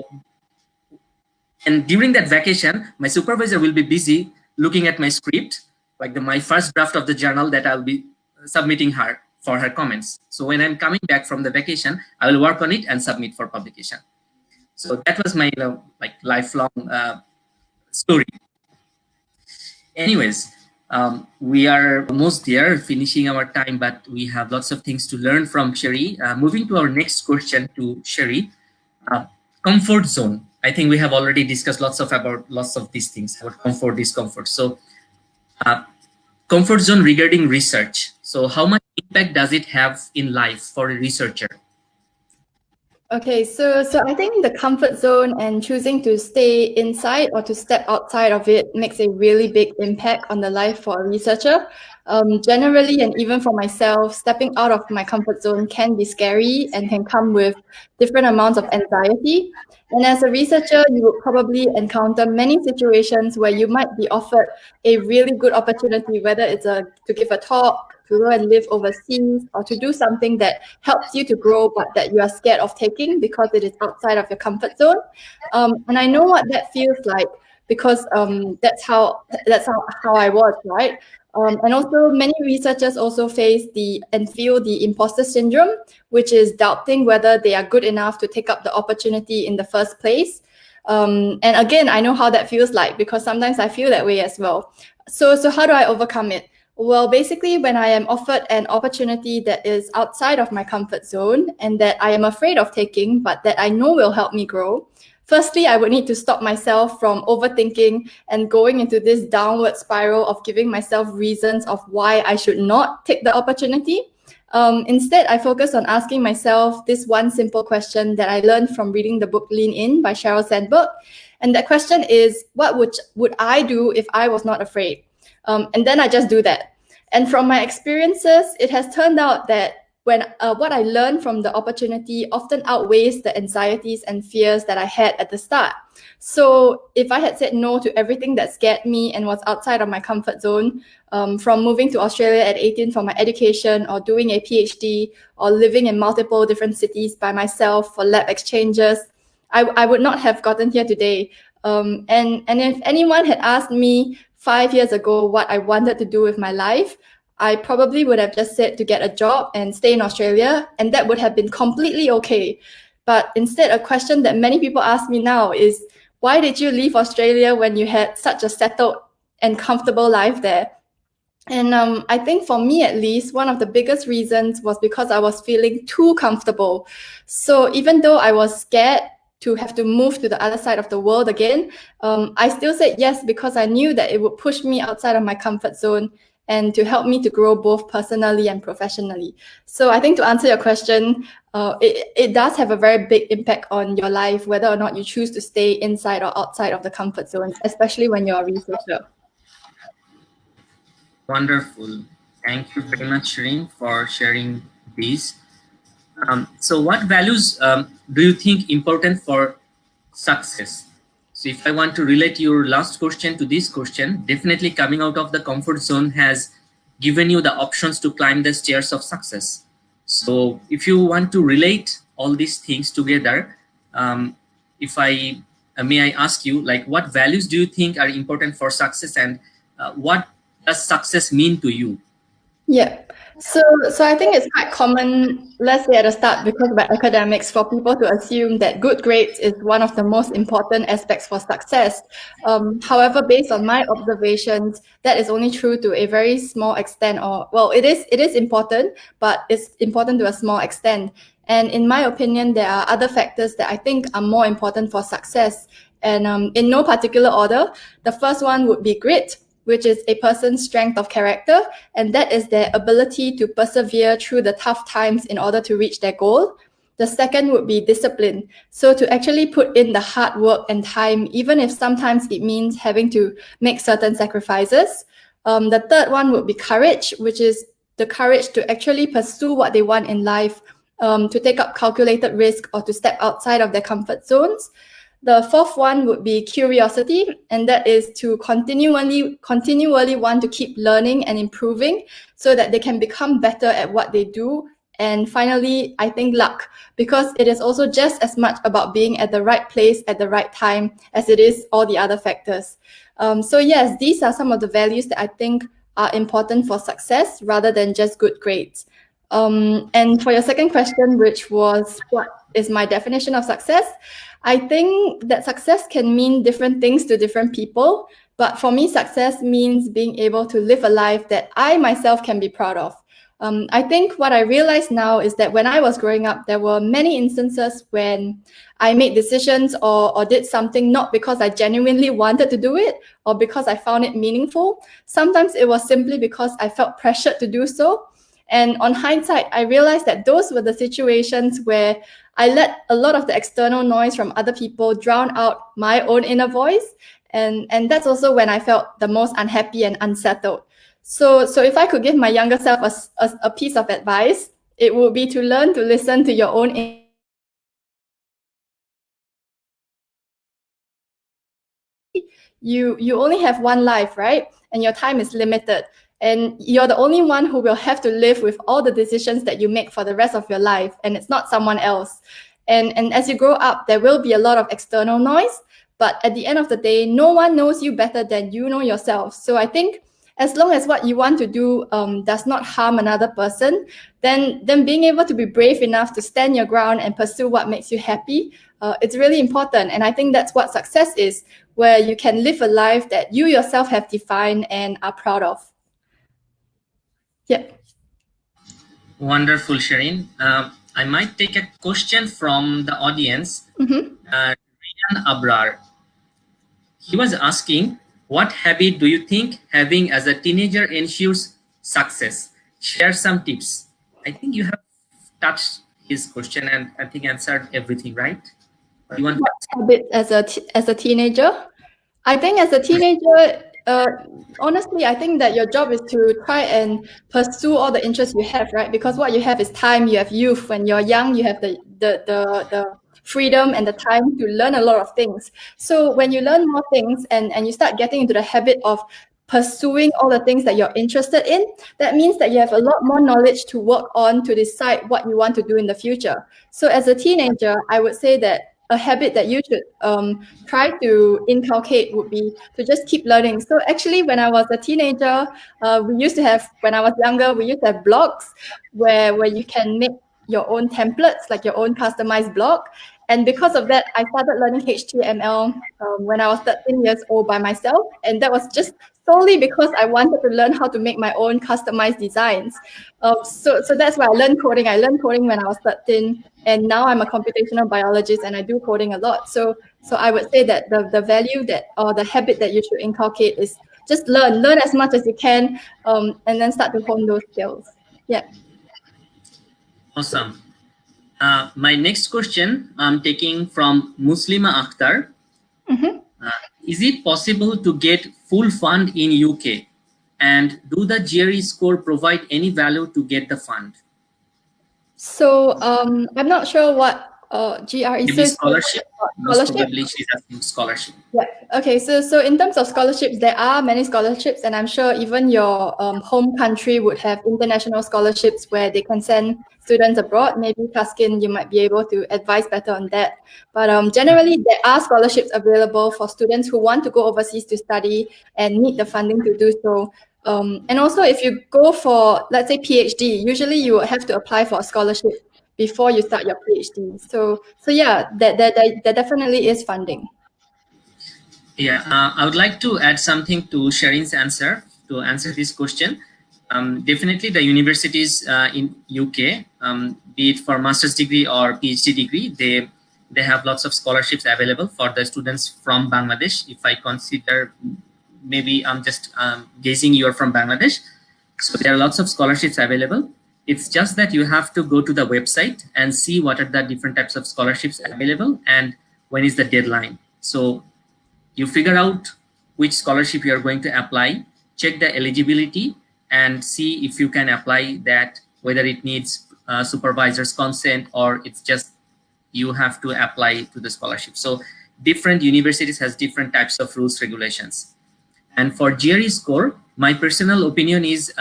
and during that vacation, my supervisor will be busy looking at my script, like my first draft of the journal that I'll be submitting her for her comments. So when I'm coming back from the vacation, I will work on it and submit for publication. So that was my like lifelong story. Anyways, we are almost there, finishing our time, but we have lots of things to learn from Sherry. Moving to our next question to Sherry, comfort zone. I think we have already discussed lots of these things about comfort, discomfort. So comfort zone regarding research. So how much impact does it have in life for a researcher? Okay, so I think the comfort zone and choosing to stay inside or to step outside of it makes a really big impact on the life for a researcher. Generally, and even for myself, stepping out of my comfort zone can be scary and can come with different amounts of anxiety. And as a researcher, you will probably encounter many situations where you might be offered a really good opportunity, whether it's to give a talk, to go and live overseas, or to do something that helps you to grow, but that you are scared of taking because it is outside of your comfort zone. And I know what that feels like because that's how I was, right? And also, many researchers also face and feel the imposter syndrome, which is doubting whether they are good enough to take up the opportunity in the first place. And again, I know how that feels like because sometimes I feel that way as well. So how do I overcome it? Well, basically, when I am offered an opportunity that is outside of my comfort zone and that I am afraid of taking, but that I know will help me grow, firstly, I would need to stop myself from overthinking and going into this downward spiral of giving myself reasons of why I should not take the opportunity. Instead, I focus on asking myself this one simple question that I learned from reading the book Lean In by Sheryl Sandberg. And that question is, what would I do if I was not afraid? And then I just do that. And from my experiences, it has turned out that when what I learned from the opportunity often outweighs the anxieties and fears that I had at the start. So if I had said no to everything that scared me and was outside of my comfort zone, from moving to Australia at 18 for my education, or doing a PhD, or living in multiple different cities by myself for lab exchanges, I would not have gotten here today. And if anyone had asked me 5 years ago what I wanted to do with my life, I probably would have just said to get a job and stay in Australia, and that would have been completely okay. But instead, a question that many people ask me now is, why did you leave Australia when you had such a settled and comfortable life there? And I think for me, at least, one of the biggest reasons was because I was feeling too comfortable. So even though I was scared to have to move to the other side of the world again, I still said yes because I knew that it would push me outside of my comfort zone and to help me to grow both personally and professionally. So I think to answer your question, it does have a very big impact on your life, whether or not you choose to stay inside or outside of the comfort zone, especially when you're a researcher. Wonderful. Thank you very much, Shereen, for sharing these. So what values do you think important for success? So if I want to relate your last question to this question, definitely coming out of the comfort zone has given you the options to climb the stairs of success. So if you want to relate all these things together, if I may I ask you, like, what values do you think are important for success, and what does success mean to you? Yeah. So I think it's quite common, let's say at the start, because of academics, for people to assume that good grades is one of the most important aspects for success. However, based on my observations, that is only true to a very small extent, or, well, it is important, but it's important to a small extent. And in my opinion, there are other factors that I think are more important for success. And in no particular order, the first one would be grit, which is a person's strength of character, and that is their ability to persevere through the tough times in order to reach their goal. The second would be discipline. So to actually put in the hard work and time, even if sometimes it means having to make certain sacrifices. The third one would be courage, which is the courage to actually pursue what they want in life, to take up calculated risk or to step outside of their comfort zones. The fourth one would be curiosity, and that is to continually want to keep learning and improving so that they can become better at what they do. And finally, I think luck, because it is also just as much about being at the right place at the right time as it is all the other factors. So yes, these are some of the values that I think are important for success rather than just good grades. And for your second question, which was what is my definition of success? I think that success can mean different things to different people. But for me, success means being able to live a life that I myself can be proud of. I think what I realize now is that when I was growing up, there were many instances when I made decisions or did something not because I genuinely wanted to do it or because I found it meaningful. Sometimes it was simply because I felt pressured to do so. And on hindsight, I realized that those were the situations where I let a lot of the external noise from other people drown out my own inner voice. And that's also when I felt the most unhappy and unsettled. So if I could give my younger self a piece of advice, it would be to learn to listen to your own. You only have one life, right? And your time is limited. And you're the only one who will have to live with all the decisions that you make for the rest of your life. And it's not someone else. And as you grow up, there will be a lot of external noise. But at the end of the day, no one knows you better than you know yourself. So I think as long as what you want to do does not harm another person, then being able to be brave enough to stand your ground and pursue what makes you happy, it's really important. And I think that's what success is, where you can live a life that you yourself have defined and are proud of. Yep. Wonderful, Shereen. I might take a question from the audience. Rian Abrar. He was asking, what habit do you think having as a teenager ensures success? Share some tips. I think you have touched his question and I think answered everything, right? You want what habit as a teenager? I think as a teenager, honestly, I think that your job is to try and pursue all the interests you have, right? Because what you have is time, you have youth. When you're young, you have the freedom and the time to learn a lot of things. So when you learn more things and you start getting into the habit of pursuing all the things that you're interested in, that means that you have a lot more knowledge to work on to decide what you want to do in the future. So as a teenager, I would say that a habit that you should try to inculcate would be to just keep learning. So actually, when I was a teenager, when I was younger, we used to have blogs where you can make your own templates, like your own customized blog. And because of that, I started learning HTML when I was 13 years old by myself. And that was just solely because I wanted to learn how to make my own customized designs. So that's why I learned coding. I learned coding when I was 13. And now I'm a computational biologist and I do coding a lot. So I would say that the value that or the habit that you should inculcate is just learn as much as you can, and then start to hone those skills. Yeah. Awesome. My next question I'm taking from Muslima Akhtar. Is it possible to get full fund in UK? And do the GRE score provide any value to get the fund? So I'm not sure what GRE Maybe scholarship. Most probably she's asking scholarship. Yeah. Okay. So in terms of scholarships, there are many scholarships, and I'm sure even your home country would have international scholarships where they can send students abroad. Maybe Taskin, you might be able to advise better on that. But generally, there are scholarships available for students who want to go overseas to study and need the funding to do so. And also, if you go for, let's say, PhD, usually you would have to apply for a scholarship before you start your PhD. So yeah, there definitely is funding. Yeah, I would like to add something to Shereen's answer to answer this question. Definitely, the universities in UK, be it for master's degree or PhD degree, they have lots of scholarships available for the students from Bangladesh. If I consider, maybe I'm just guessing you're from Bangladesh, so there are lots of scholarships available. It's just that you have to go to the website and see what are the different types of scholarships available and when is the deadline. So you figure out which scholarship you are going to apply, check the eligibility, and see if you can apply that, whether it needs supervisor's consent or it's just you have to apply to the scholarship. So different universities has different types of rules regulations. And for GRE score, my personal opinion is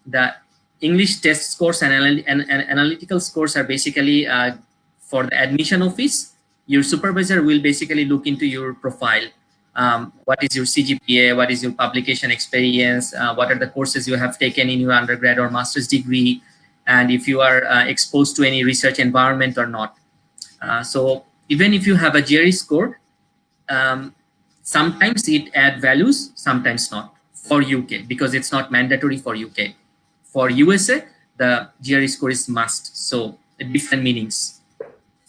the English test scores and analytical scores are basically for the admission office. Your supervisor will basically look into your profile. What is your CGPA? What is your publication experience? What are the courses you have taken in your undergrad or master's degree? And if you are exposed to any research environment or not. So even if you have a GRE score, sometimes it add values, sometimes not for UK, because it's not mandatory for UK. For USA, the GRE score is must. So different meanings.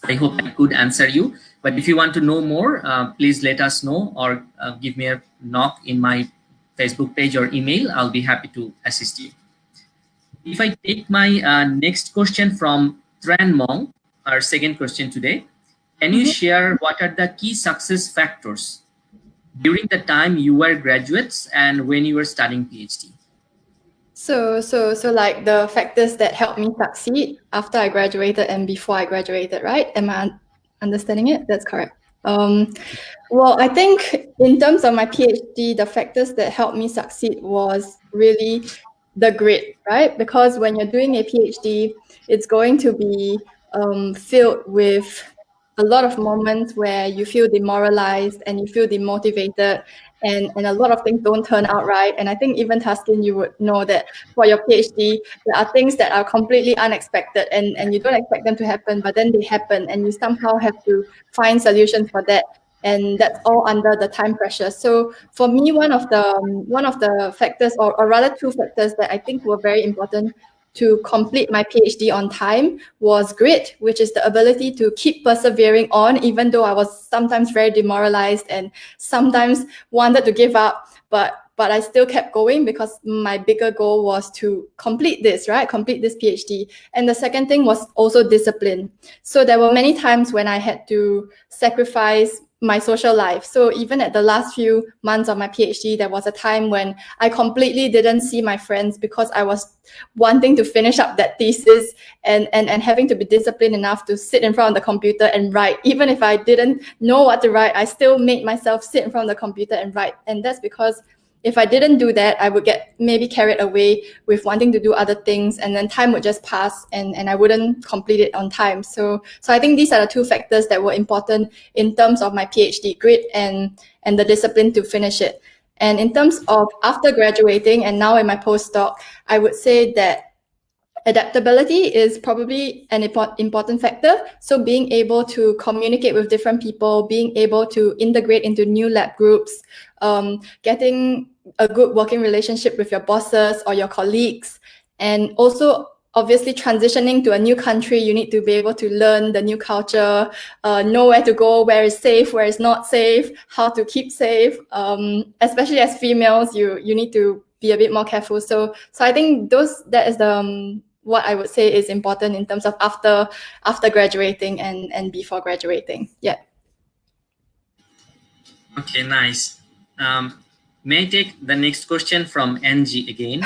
I hope I could answer you. But if you want to know more, please let us know or give me a knock in my Facebook page or email. I'll be happy to assist you. If I take my next question from Tran Mong, our second question today, can you share what are the key success factors during the time you were graduates and when you were studying PhD? So like the factors that helped me succeed after I graduated and before I graduated, right? Am I understanding it? That's correct. Well, I think in terms of my PhD, the factors that helped me succeed was really the grade, right? Because when you're doing a PhD, it's going to be filled with a lot of moments where you feel demoralized and you feel demotivated, and a lot of things don't turn out right. And I think even Taskin, you would know that for your PhD, there are things that are completely unexpected and you don't expect them to happen, but then they happen and you somehow have to find solutions for that. And that's all under the time pressure. So for me, one of the factors, or rather two factors that I think were very important to complete my PhD on time was grit, which is the ability to keep persevering on, even though I was sometimes very demoralized and sometimes wanted to give up, but I still kept going because my bigger goal was to complete this, right? Complete this PhD. And the second thing was also discipline. So there were many times when I had to sacrifice my social life. So even at the last few months of my PhD, there was a time when I completely didn't see my friends because I was wanting to finish up that thesis and having to be disciplined enough to sit in front of the computer and write. Even if I didn't know what to write, I still made myself sit in front of the computer and write. And that's because if I didn't do that, I would get maybe carried away with wanting to do other things, and then time would just pass and I wouldn't complete it on time. So I think these are the two factors that were important in terms of my PhD, grit and the discipline to finish it. And in terms of after graduating and now in my postdoc, I would say that adaptability is probably an important factor. So being able to communicate with different people, being able to integrate into new lab groups, getting a good working relationship with your bosses or your colleagues, and also obviously transitioning to a new country, you need to be able to learn the new culture, know where to go, where is safe, where is not safe, how to keep safe. Especially as females, you need to be a bit more careful. So I think that is the what I would say is important in terms of after graduating and before graduating. Yeah. Okay, nice. May I take the next question from Angie again?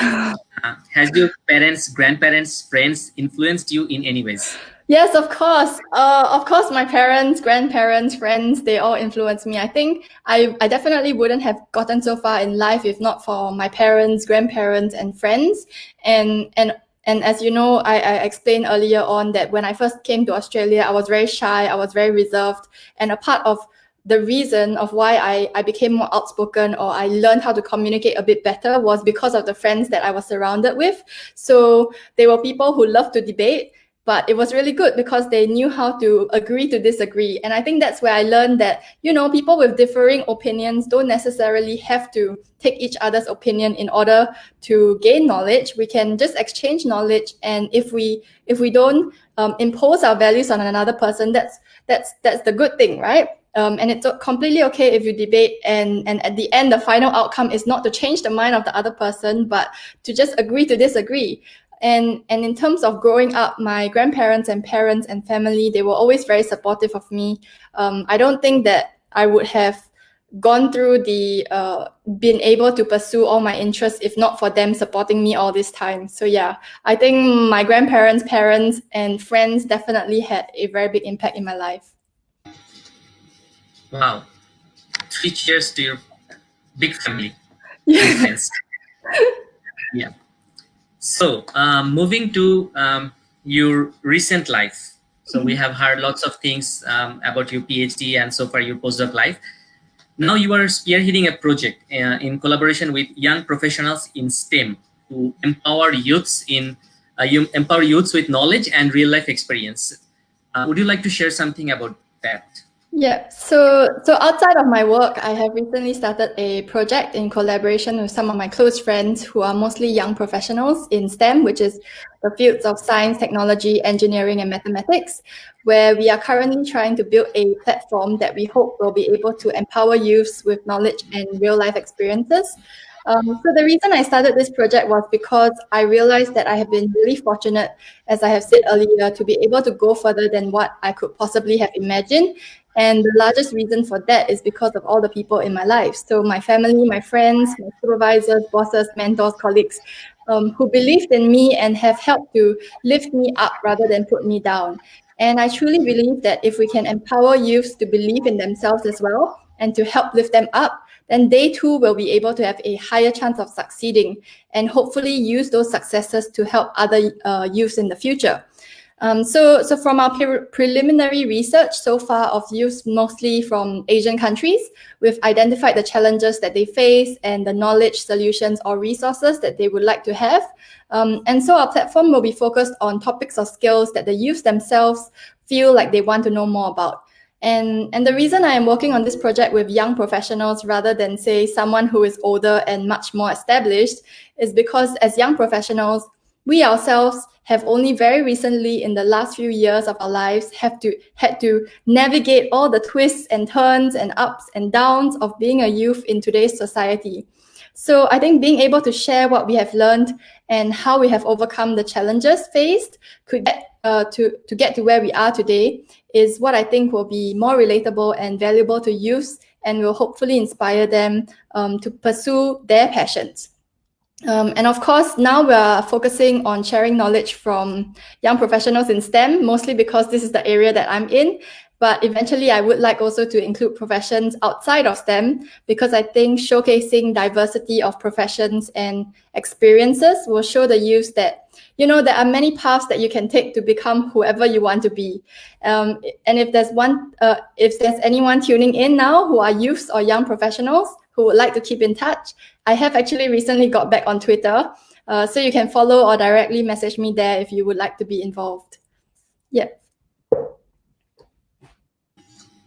Has your parents, grandparents, friends influenced you in any ways? Yes, of course. Of course, my parents, grandparents, friends, they all influenced me. I think I definitely wouldn't have gotten so far in life if not for my parents, grandparents, and friends. And as you know, I explained earlier on that when I first came to Australia, I was very shy, I was very reserved. And a part of the reason of why I became more outspoken or I learned how to communicate a bit better was because of the friends that I was surrounded with. So they were people who loved to debate, but it was really good because they knew how to agree to disagree. And I think that's where I learned that, people with differing opinions don't necessarily have to take each other's opinion in order to gain knowledge. We can just exchange knowledge. And if we don't impose our values on another person, that's the good thing, right? And it's completely okay if you debate and at the end, the final outcome is not to change the mind of the other person, but to just agree to disagree. And in terms of growing up, my grandparents and parents and family, they were always very supportive of me. I don't think that I would have gone through been able to pursue all my interests if not for them supporting me all this time. So yeah, I think my grandparents, parents, and friends definitely had a very big impact in my life. Wow. 3 cheers to your big family and friends. Yeah. So, moving to your recent life. So, we have heard lots of things about your PhD and so far your postdoc life. Now, you are spearheading a project in collaboration with young professionals in STEM to empower youths you empower youths with knowledge and real life experience. Would you like to share something about that? Yeah, so outside of my work, I have recently started a project in collaboration with some of my close friends who are mostly young professionals in STEM, which is the fields of science, technology, engineering, and mathematics, where we are currently trying to build a platform that we hope will be able to empower youths with knowledge and real-life experiences. So the reason I started this project was because I realized that I have been really fortunate, as I have said earlier, to be able to go further than what I could possibly have imagined. And the largest reason for that is because of all the people in my life. So my family, my friends, my supervisors, bosses, mentors, colleagues, who believed in me and have helped to lift me up rather than put me down. And I truly believe that if we can empower youths to believe in themselves as well and to help lift them up, then they too will be able to have a higher chance of succeeding and hopefully use those successes to help other youths in the future. So from our preliminary research so far of youth mostly from Asian countries, we've identified the challenges that they face and the knowledge, solutions, or resources that they would like to have. And so our platform will be focused on topics or skills that the youth themselves feel like they want to know more about. And the reason I am working on this project with young professionals rather than, say, someone who is older and much more established is because as young professionals, we ourselves have only very recently in the last few years of our lives had to navigate all the twists and turns and ups and downs of being a youth in today's society. So I think being able to share what we have learned and how we have overcome the challenges faced could get to get to where we are today is what I think will be more relatable and valuable to youths and will hopefully inspire them to pursue their passions. And of course, now we are focusing on sharing knowledge from young professionals in STEM, mostly because this is the area that I'm in. But eventually, I would like also to include professions outside of STEM, because I think showcasing diversity of professions and experiences will show the youth that, you know, there are many paths that you can take to become whoever you want to be. And if there's anyone tuning in now who are youths or young professionals who would like to keep in touch, I have actually recently got back on Twitter, so you can follow or directly message me there if you would like to be involved. Yeah.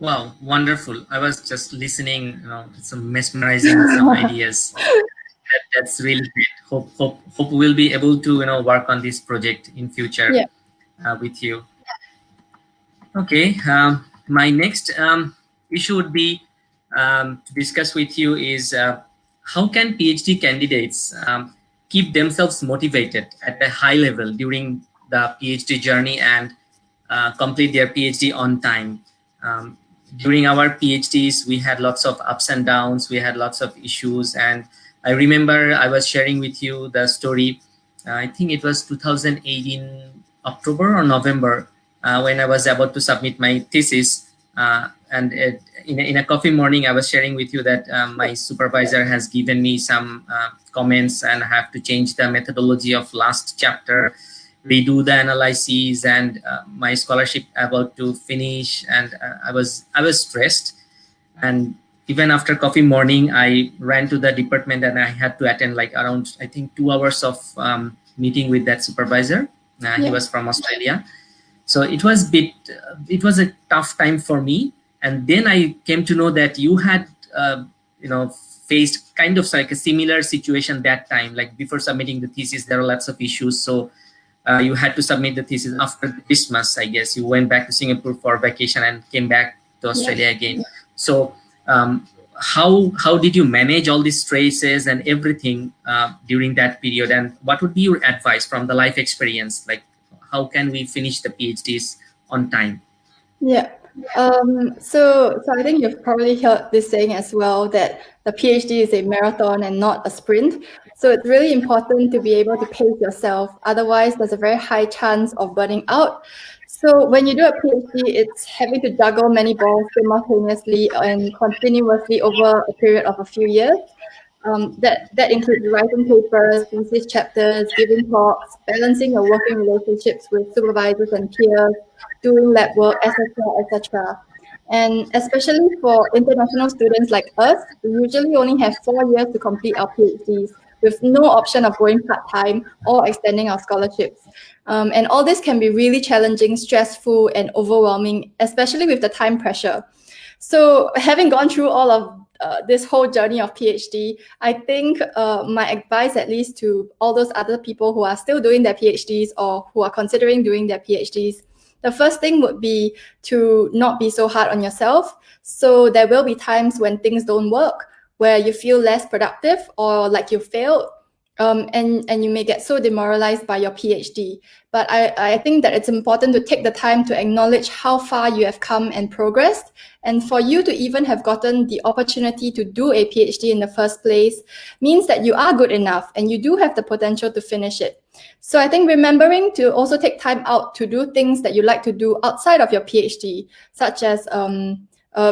Wow, wonderful. I was just listening, some mesmerizing some ideas. That's really great. Hope we'll be able to, work on this project in future with you. Okay, my next issue would be to discuss with you is how can PhD candidates keep themselves motivated at a high level during the PhD journey and complete their PhD on time. During our PhDs, we had lots of ups and downs, we had lots of issues, and I remember I was sharing with you the story, I think it was 2018, October or November, when I was about to submit my thesis. And in a coffee morning, I was sharing with you that my supervisor has given me some comments and I have to change the methodology of last chapter, redo the analyses, and my scholarship about to finish, and I was stressed. And even after coffee morning, I ran to the department and I had to attend like around, I think, 2 hours of meeting with that supervisor. He was from Australia. So it was a tough time for me. And then I came to know that you had, faced kind of like a similar situation that time. Like before submitting the thesis, there were lots of issues. So you had to submit the thesis after Christmas, I guess. You went back to Singapore for vacation and came back to Australia again. So how did you manage all these stresses and everything during that period? And what would be your advice from the life experience? Like, how can we finish the PhDs on time? Yeah. So I think you've probably heard this saying as well, that the PhD is a marathon and not a sprint. So it's really important to be able to pace yourself. Otherwise, there's a very high chance of burning out. So when you do a PhD, it's having to juggle many balls simultaneously and continuously over a period of a few years. That includes writing papers, thesis chapters, giving talks, balancing your working relationships with supervisors and peers, doing lab work, etc., etc. And especially for international students like us, we usually only have 4 years to complete our PhDs with no option of going part-time or extending our scholarships. And all this can be really challenging, stressful, and overwhelming, especially with the time pressure. So having gone through all of this whole journey of PhD, I think my advice, at least to all those other people who are still doing their PhDs or who are considering doing their PhDs, the first thing would be to not be so hard on yourself. So there will be times when things don't work, where you feel less productive or like you failed. And you may get so demoralized by your PhD. But I think that it's important to take the time to acknowledge how far you have come and progressed. And for you to even have gotten the opportunity to do a PhD in the first place means that you are good enough and you do have the potential to finish it. So I think remembering to also take time out to do things that you like to do outside of your PhD, such as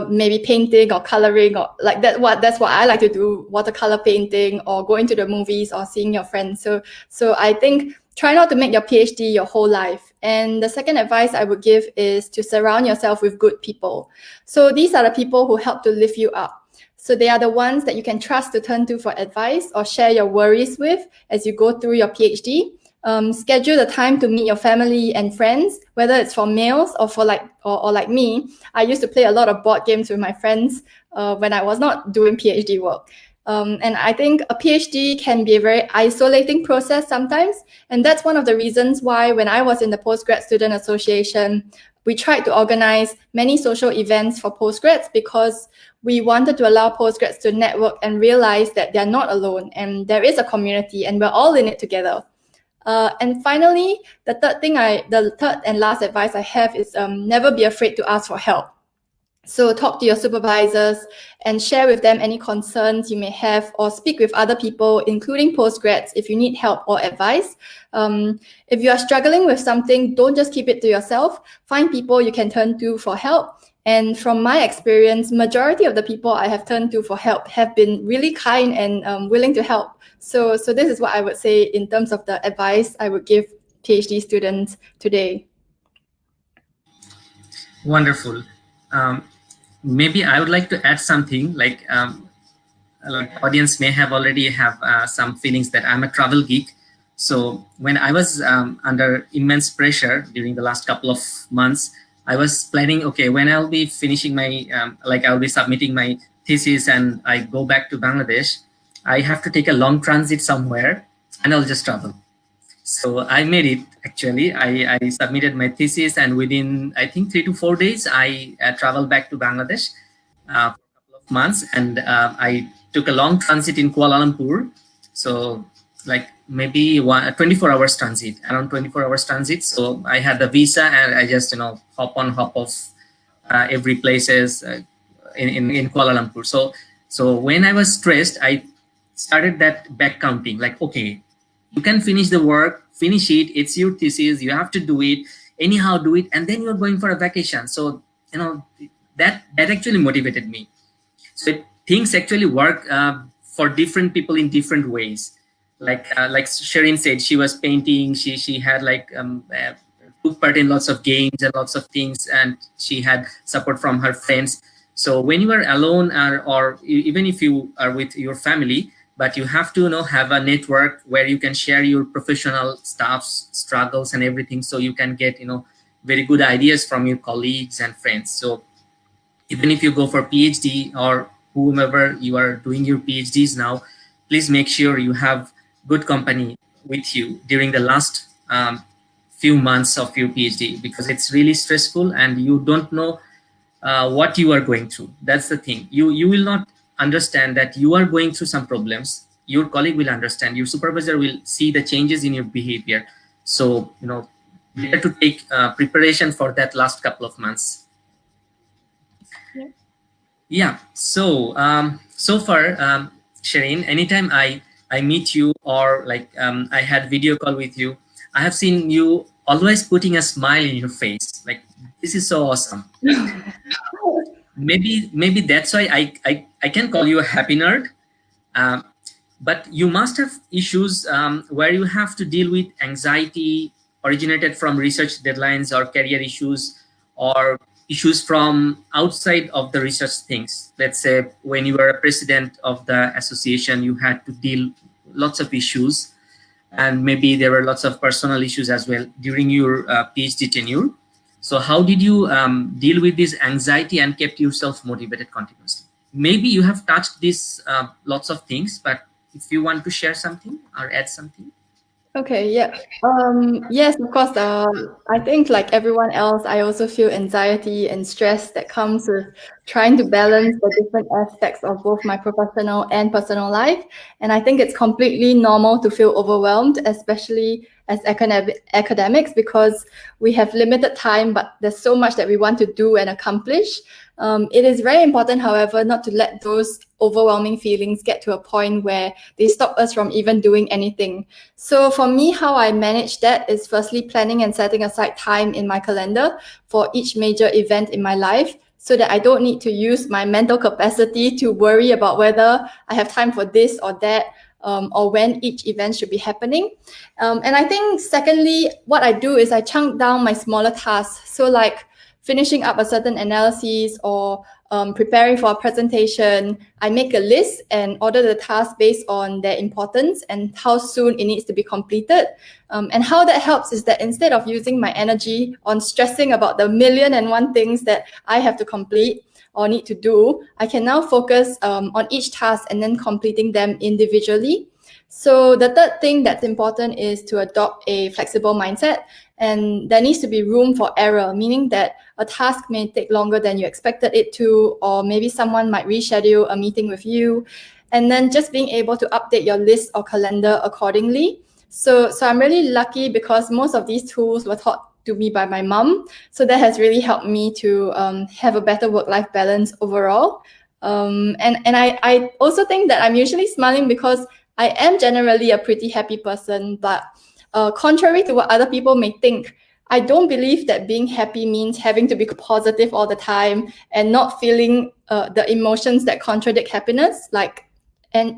maybe painting or coloring or like that. That's what I like to do: watercolor painting or going to the movies or seeing your friends. So I think try not to make your PhD your whole life. And the second advice I would give is to surround yourself with good people. So these are the people who help to lift you up. So they are the ones that you can trust to turn to for advice or share your worries with as you go through your PhD. Schedule the time to meet your family and friends, whether it's for meals or for like me. I used to play a lot of board games with my friends when I was not doing PhD work. And I think a PhD can be a very isolating process sometimes. And that's one of the reasons why when I was in the Postgrad Student Association, we tried to organize many social events for postgrads because we wanted to allow postgrads to network and realize that they're not alone and there is a community and we're all in it together. And finally, the third and last advice I have is never be afraid to ask for help. So talk to your supervisors and share with them any concerns you may have, or speak with other people, including postgrads, if you need help or advice. If you are struggling with something, don't just keep it to yourself. Find people you can turn to for help. And from my experience, majority of the people I have turned to for help have been really kind and willing to help. So this is what I would say in terms of the advice I would give PhD students today. Wonderful. Maybe I would like to add something like audience may have already have some feelings that I'm a travel geek. So when I was under immense pressure during the last couple of months, I was planning, okay, when I'll be finishing my, I'll be submitting my thesis and I go back to Bangladesh, I have to take a long transit somewhere and I'll just travel. So I made it actually. I submitted my thesis and within, I think 3 to 4 days, I traveled back to Bangladesh for a couple of months and I took a long transit in Kuala Lumpur. So like maybe 24 hours transit, around 24 hours transit. So I had the visa and I just, hop on, hop off every places in Kuala Lumpur. So when I was stressed, I started that back counting, like, okay, you can finish the work, finish it, it's your thesis, you have to do it, anyhow do it, and then you're going for a vacation. So, that actually motivated me. So things actually work for different people in different ways. Like Shereen said, she was painting, she had took part in lots of games and lots of things, and she had support from her friends. So when you are alone or even if you are with your family, but you have to have a network where you can share your professional stuffs, struggles and everything, so you can get very good ideas from your colleagues and friends. So even if you go for PhD or whomever you are doing your PhDs now, please make sure you have good company with you during the last few months of your PhD, because it's really stressful and you don't know what you are going through. That's the thing. You will not understand that you are going through some problems. Your colleague will understand, your supervisor will see the changes in your behavior. So you have to take preparation for that last couple of months. Yeah. So so far, Shereen, anytime I meet you or I had video call with you, I have seen you always putting a smile in your face. Like, this is so awesome. Maybe that's why I can call you a happy nerd. Um, but you must have issues where you have to deal with anxiety originated from research deadlines or career issues, or issues from outside of the research things. Let's say when you were a president of the association, you had to deal lots of issues, and maybe there were lots of personal issues as well during your PhD tenure. So how did you deal with this anxiety and kept yourself motivated continuously? Maybe you have touched this lots of things, but if you want to share something or add something. Okay, yeah. Yes, of course. I think like everyone else, I also feel anxiety and stress that comes with trying to balance the different aspects of both my professional and personal life. And I think it's completely normal to feel overwhelmed, especially as academics, because we have limited time, but there's so much that we want to do and accomplish. It is very important, however, not to let those overwhelming feelings get to a point where they stop us from even doing anything. So for me, how I manage that is firstly planning and setting aside time in my calendar for each major event in my life, so that I don't need to use my mental capacity to worry about whether I have time for this or that, or when each event should be happening. And I think secondly, what I do is I chunk down my smaller tasks. So like finishing up a certain analysis or preparing for a presentation, I make a list and order the task based on their importance and how soon it needs to be completed. And how that helps is that instead of using my energy on stressing about the million and one things that I have to complete or need to do, I can now focus on each task and then completing them individually. So the third thing that's important is to adopt a flexible mindset, and there needs to be room for error, meaning that a task may take longer than you expected it to, or maybe someone might reschedule a meeting with you, and then just being able to update your list or calendar accordingly. So I'm really lucky because most of these tools were taught to me by my mom. So that has really helped me to have a better work-life balance overall. And I also think that I'm usually smiling because I am generally a pretty happy person, but contrary to what other people may think, I don't believe that being happy means having to be positive all the time and not feeling the emotions that contradict happiness, like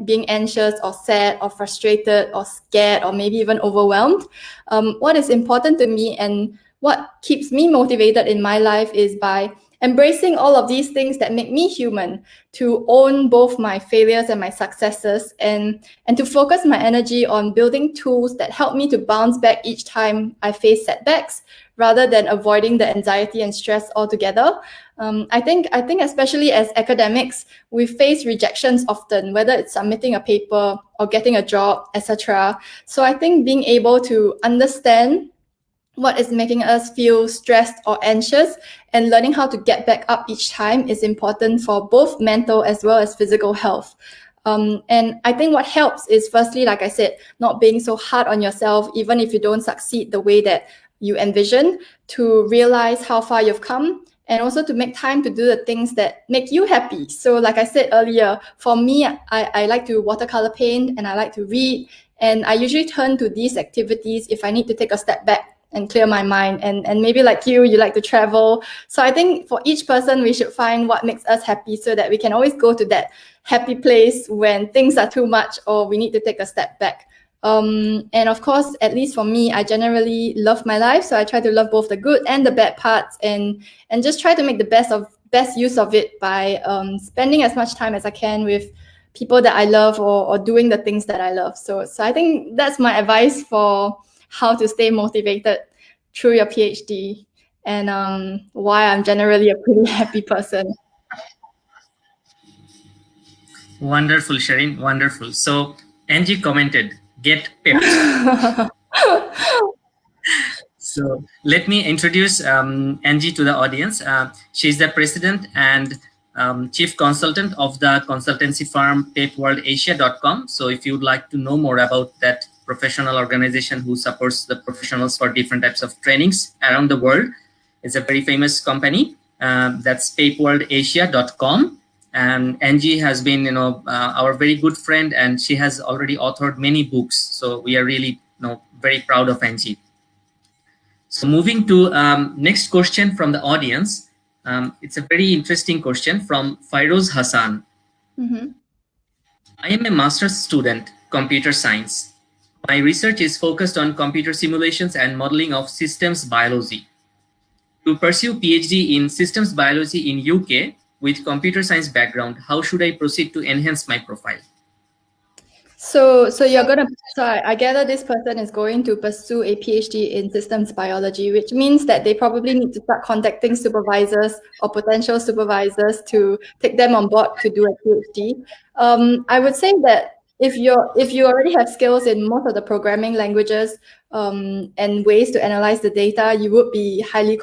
being anxious or sad or frustrated or scared or maybe even overwhelmed. What is important to me and what keeps me motivated in my life is by embracing all of these things that make me human, to own both my failures and my successes, and to focus my energy on building tools that help me to bounce back each time I face setbacks, rather than avoiding the anxiety and stress altogether. I think especially as academics, we face rejections often, whether it's submitting a paper or getting a job, etc. So I think being able to understand what is making us feel stressed or anxious and learning how to get back up each time is important for both mental as well as physical health. And I think what helps is firstly, like I said, not being so hard on yourself, even if you don't succeed the way that you envision, to realize how far you've come, and also to make time to do the things that make you happy. So like I said earlier, for me, I like to watercolor paint and I like to read. And I usually turn to these activities if I need to take a step back and clear my mind. And maybe like you like to travel. So I think for each person, we should find what makes us happy so that we can always go to that happy place when things are too much or we need to take a step back. And of course, at least for me, I generally love my life. So I try to love both the good and the bad parts, and just try to make the best use of it by spending as much time as I can with people that I love, or doing the things that I love. So I think that's my advice for how to stay motivated through your PhD, and why I'm generally a pretty happy person. Wonderful, Shereen. Wonderful. So Angie commented, "Get pipped." So let me introduce Angie to the audience. She's the president and chief consultant of the consultancy firm PepWorldAsia.com. So if you'd like to know more about that professional organization who supports the professionals for different types of trainings around the world, it's a very famous company. That's PepWorldAsia.com. And Angie has been, our very good friend, and she has already authored many books. So we are really, very proud of Angie. So moving to next question from the audience. It's a very interesting question from Fairoz Hassan. I am a master's student, computer science. My research is focused on computer simulations and modeling of systems biology. To pursue PhD in systems biology in UK with computer science background, how should I proceed to enhance my profile? So I gather this person is going to pursue a PhD in systems biology, which means that they probably need to start contacting supervisors or potential supervisors to take them on board to do a PhD. I would say that if you already have skills in most of the programming languages and ways to analyze the data, you would be highly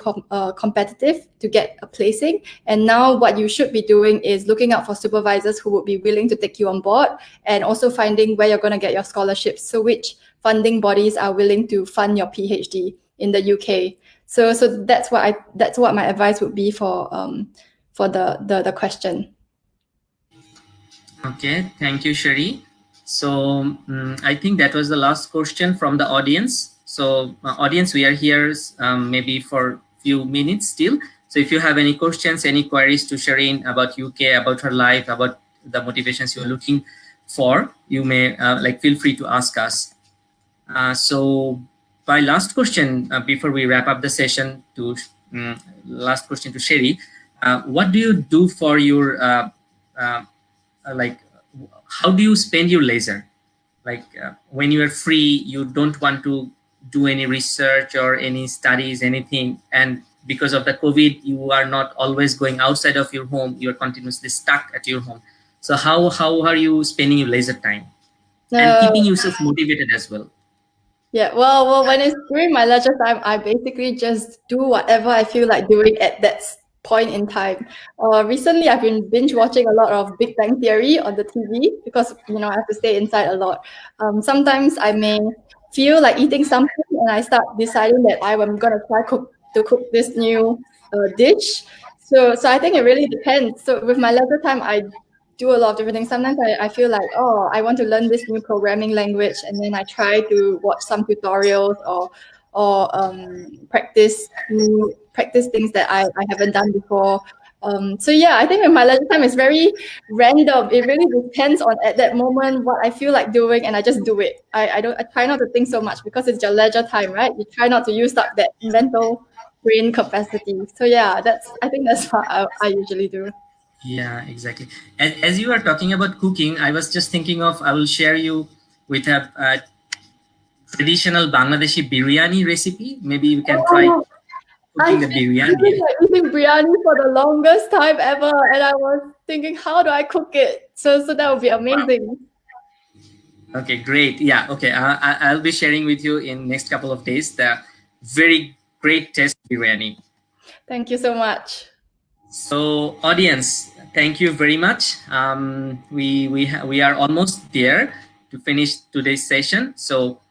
competitive to get a placing. And now what you should be doing is looking out for supervisors who would be willing to take you on board, and also finding where you're going to get your scholarships. So which funding bodies are willing to fund your PhD in the UK. So that's what my advice would be for the question. Okay, thank you, Sheree. So I think that was the last question from the audience. So audience, we are here maybe for a few minutes still. So if you have any questions, any queries to Shereen about UK, about her life, about the motivations you're looking for, you may feel free to ask us. So my last question before we wrap up the session to last question to Sheree, what do you do for your how do you spend your leisure? When you are free, you don't want to do any research or any studies, anything, and because of the COVID, you are not always going outside of your home. You are continuously stuck at your home. So how are you spending your leisure time and keeping yourself motivated as well? Yeah, well, when it's during my leisure time, I basically just do whatever I feel like doing at that point in time. Recently, I've been binge watching a lot of Big Bang Theory on the TV because I have to stay inside a lot. Sometimes I may feel like eating something, and I start deciding that I'm gonna try to cook this new dish. So I think it really depends. So with my leisure time, I do a lot of different things. Sometimes I feel like, oh, I want to learn this new programming language, and then I try to watch some tutorials or practice things that I haven't done before. So yeah, I think with my leisure time is very random. It really depends on at that moment what I feel like doing, and I just do it. I try not to think so much because it's your leisure time, right? You try not to use up that mental brain capacity. So yeah, I think that's what I usually do. Yeah, exactly. As you are talking about cooking, I was just thinking of, I will share you with a traditional Bangladeshi biryani recipe. Maybe you can try cooking the I've been biryani. eating biryani for the longest time ever, and I was thinking, how do I cook it? So that would be amazing. Okay, great. Yeah, okay. I'll be sharing with you in next couple of days the very great taste biryani. Thank you so much. So, audience, thank you very much. We are almost there to finish today's session. So,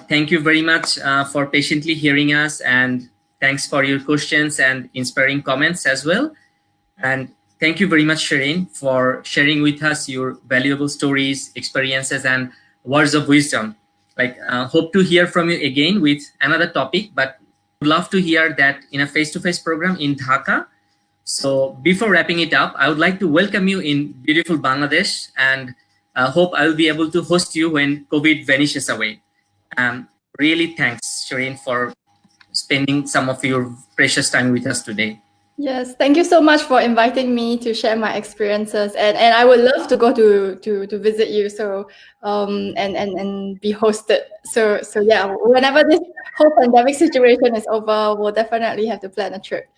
thank you very much for patiently hearing us, and thanks for your questions and inspiring comments as well. And thank you very much, Shereen, for sharing with us your valuable stories, experiences, and words of wisdom. Hope to hear from you again with another topic, but would love to hear that in a face-to-face program in Dhaka. So before wrapping it up, I would like to welcome you in beautiful Bangladesh, and hope I will be able to host you when COVID vanishes away. Really thanks, Shereen, for spending some of your precious time with us today. Yes, thank you so much for inviting me to share my experiences, and I would love to go to visit you. So and be hosted. So yeah, whenever this whole pandemic situation is over, we'll definitely have to plan a trip.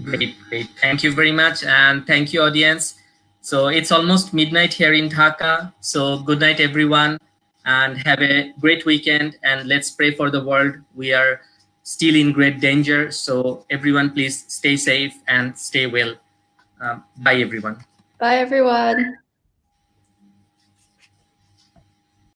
Great, great. Thank you very much, and thank you, audience. So it's almost midnight here in Dhaka. So good night, everyone, and have a great weekend. And let's pray for the world. We are still in great danger. So everyone, please stay safe and stay well. Bye, everyone. Bye, everyone.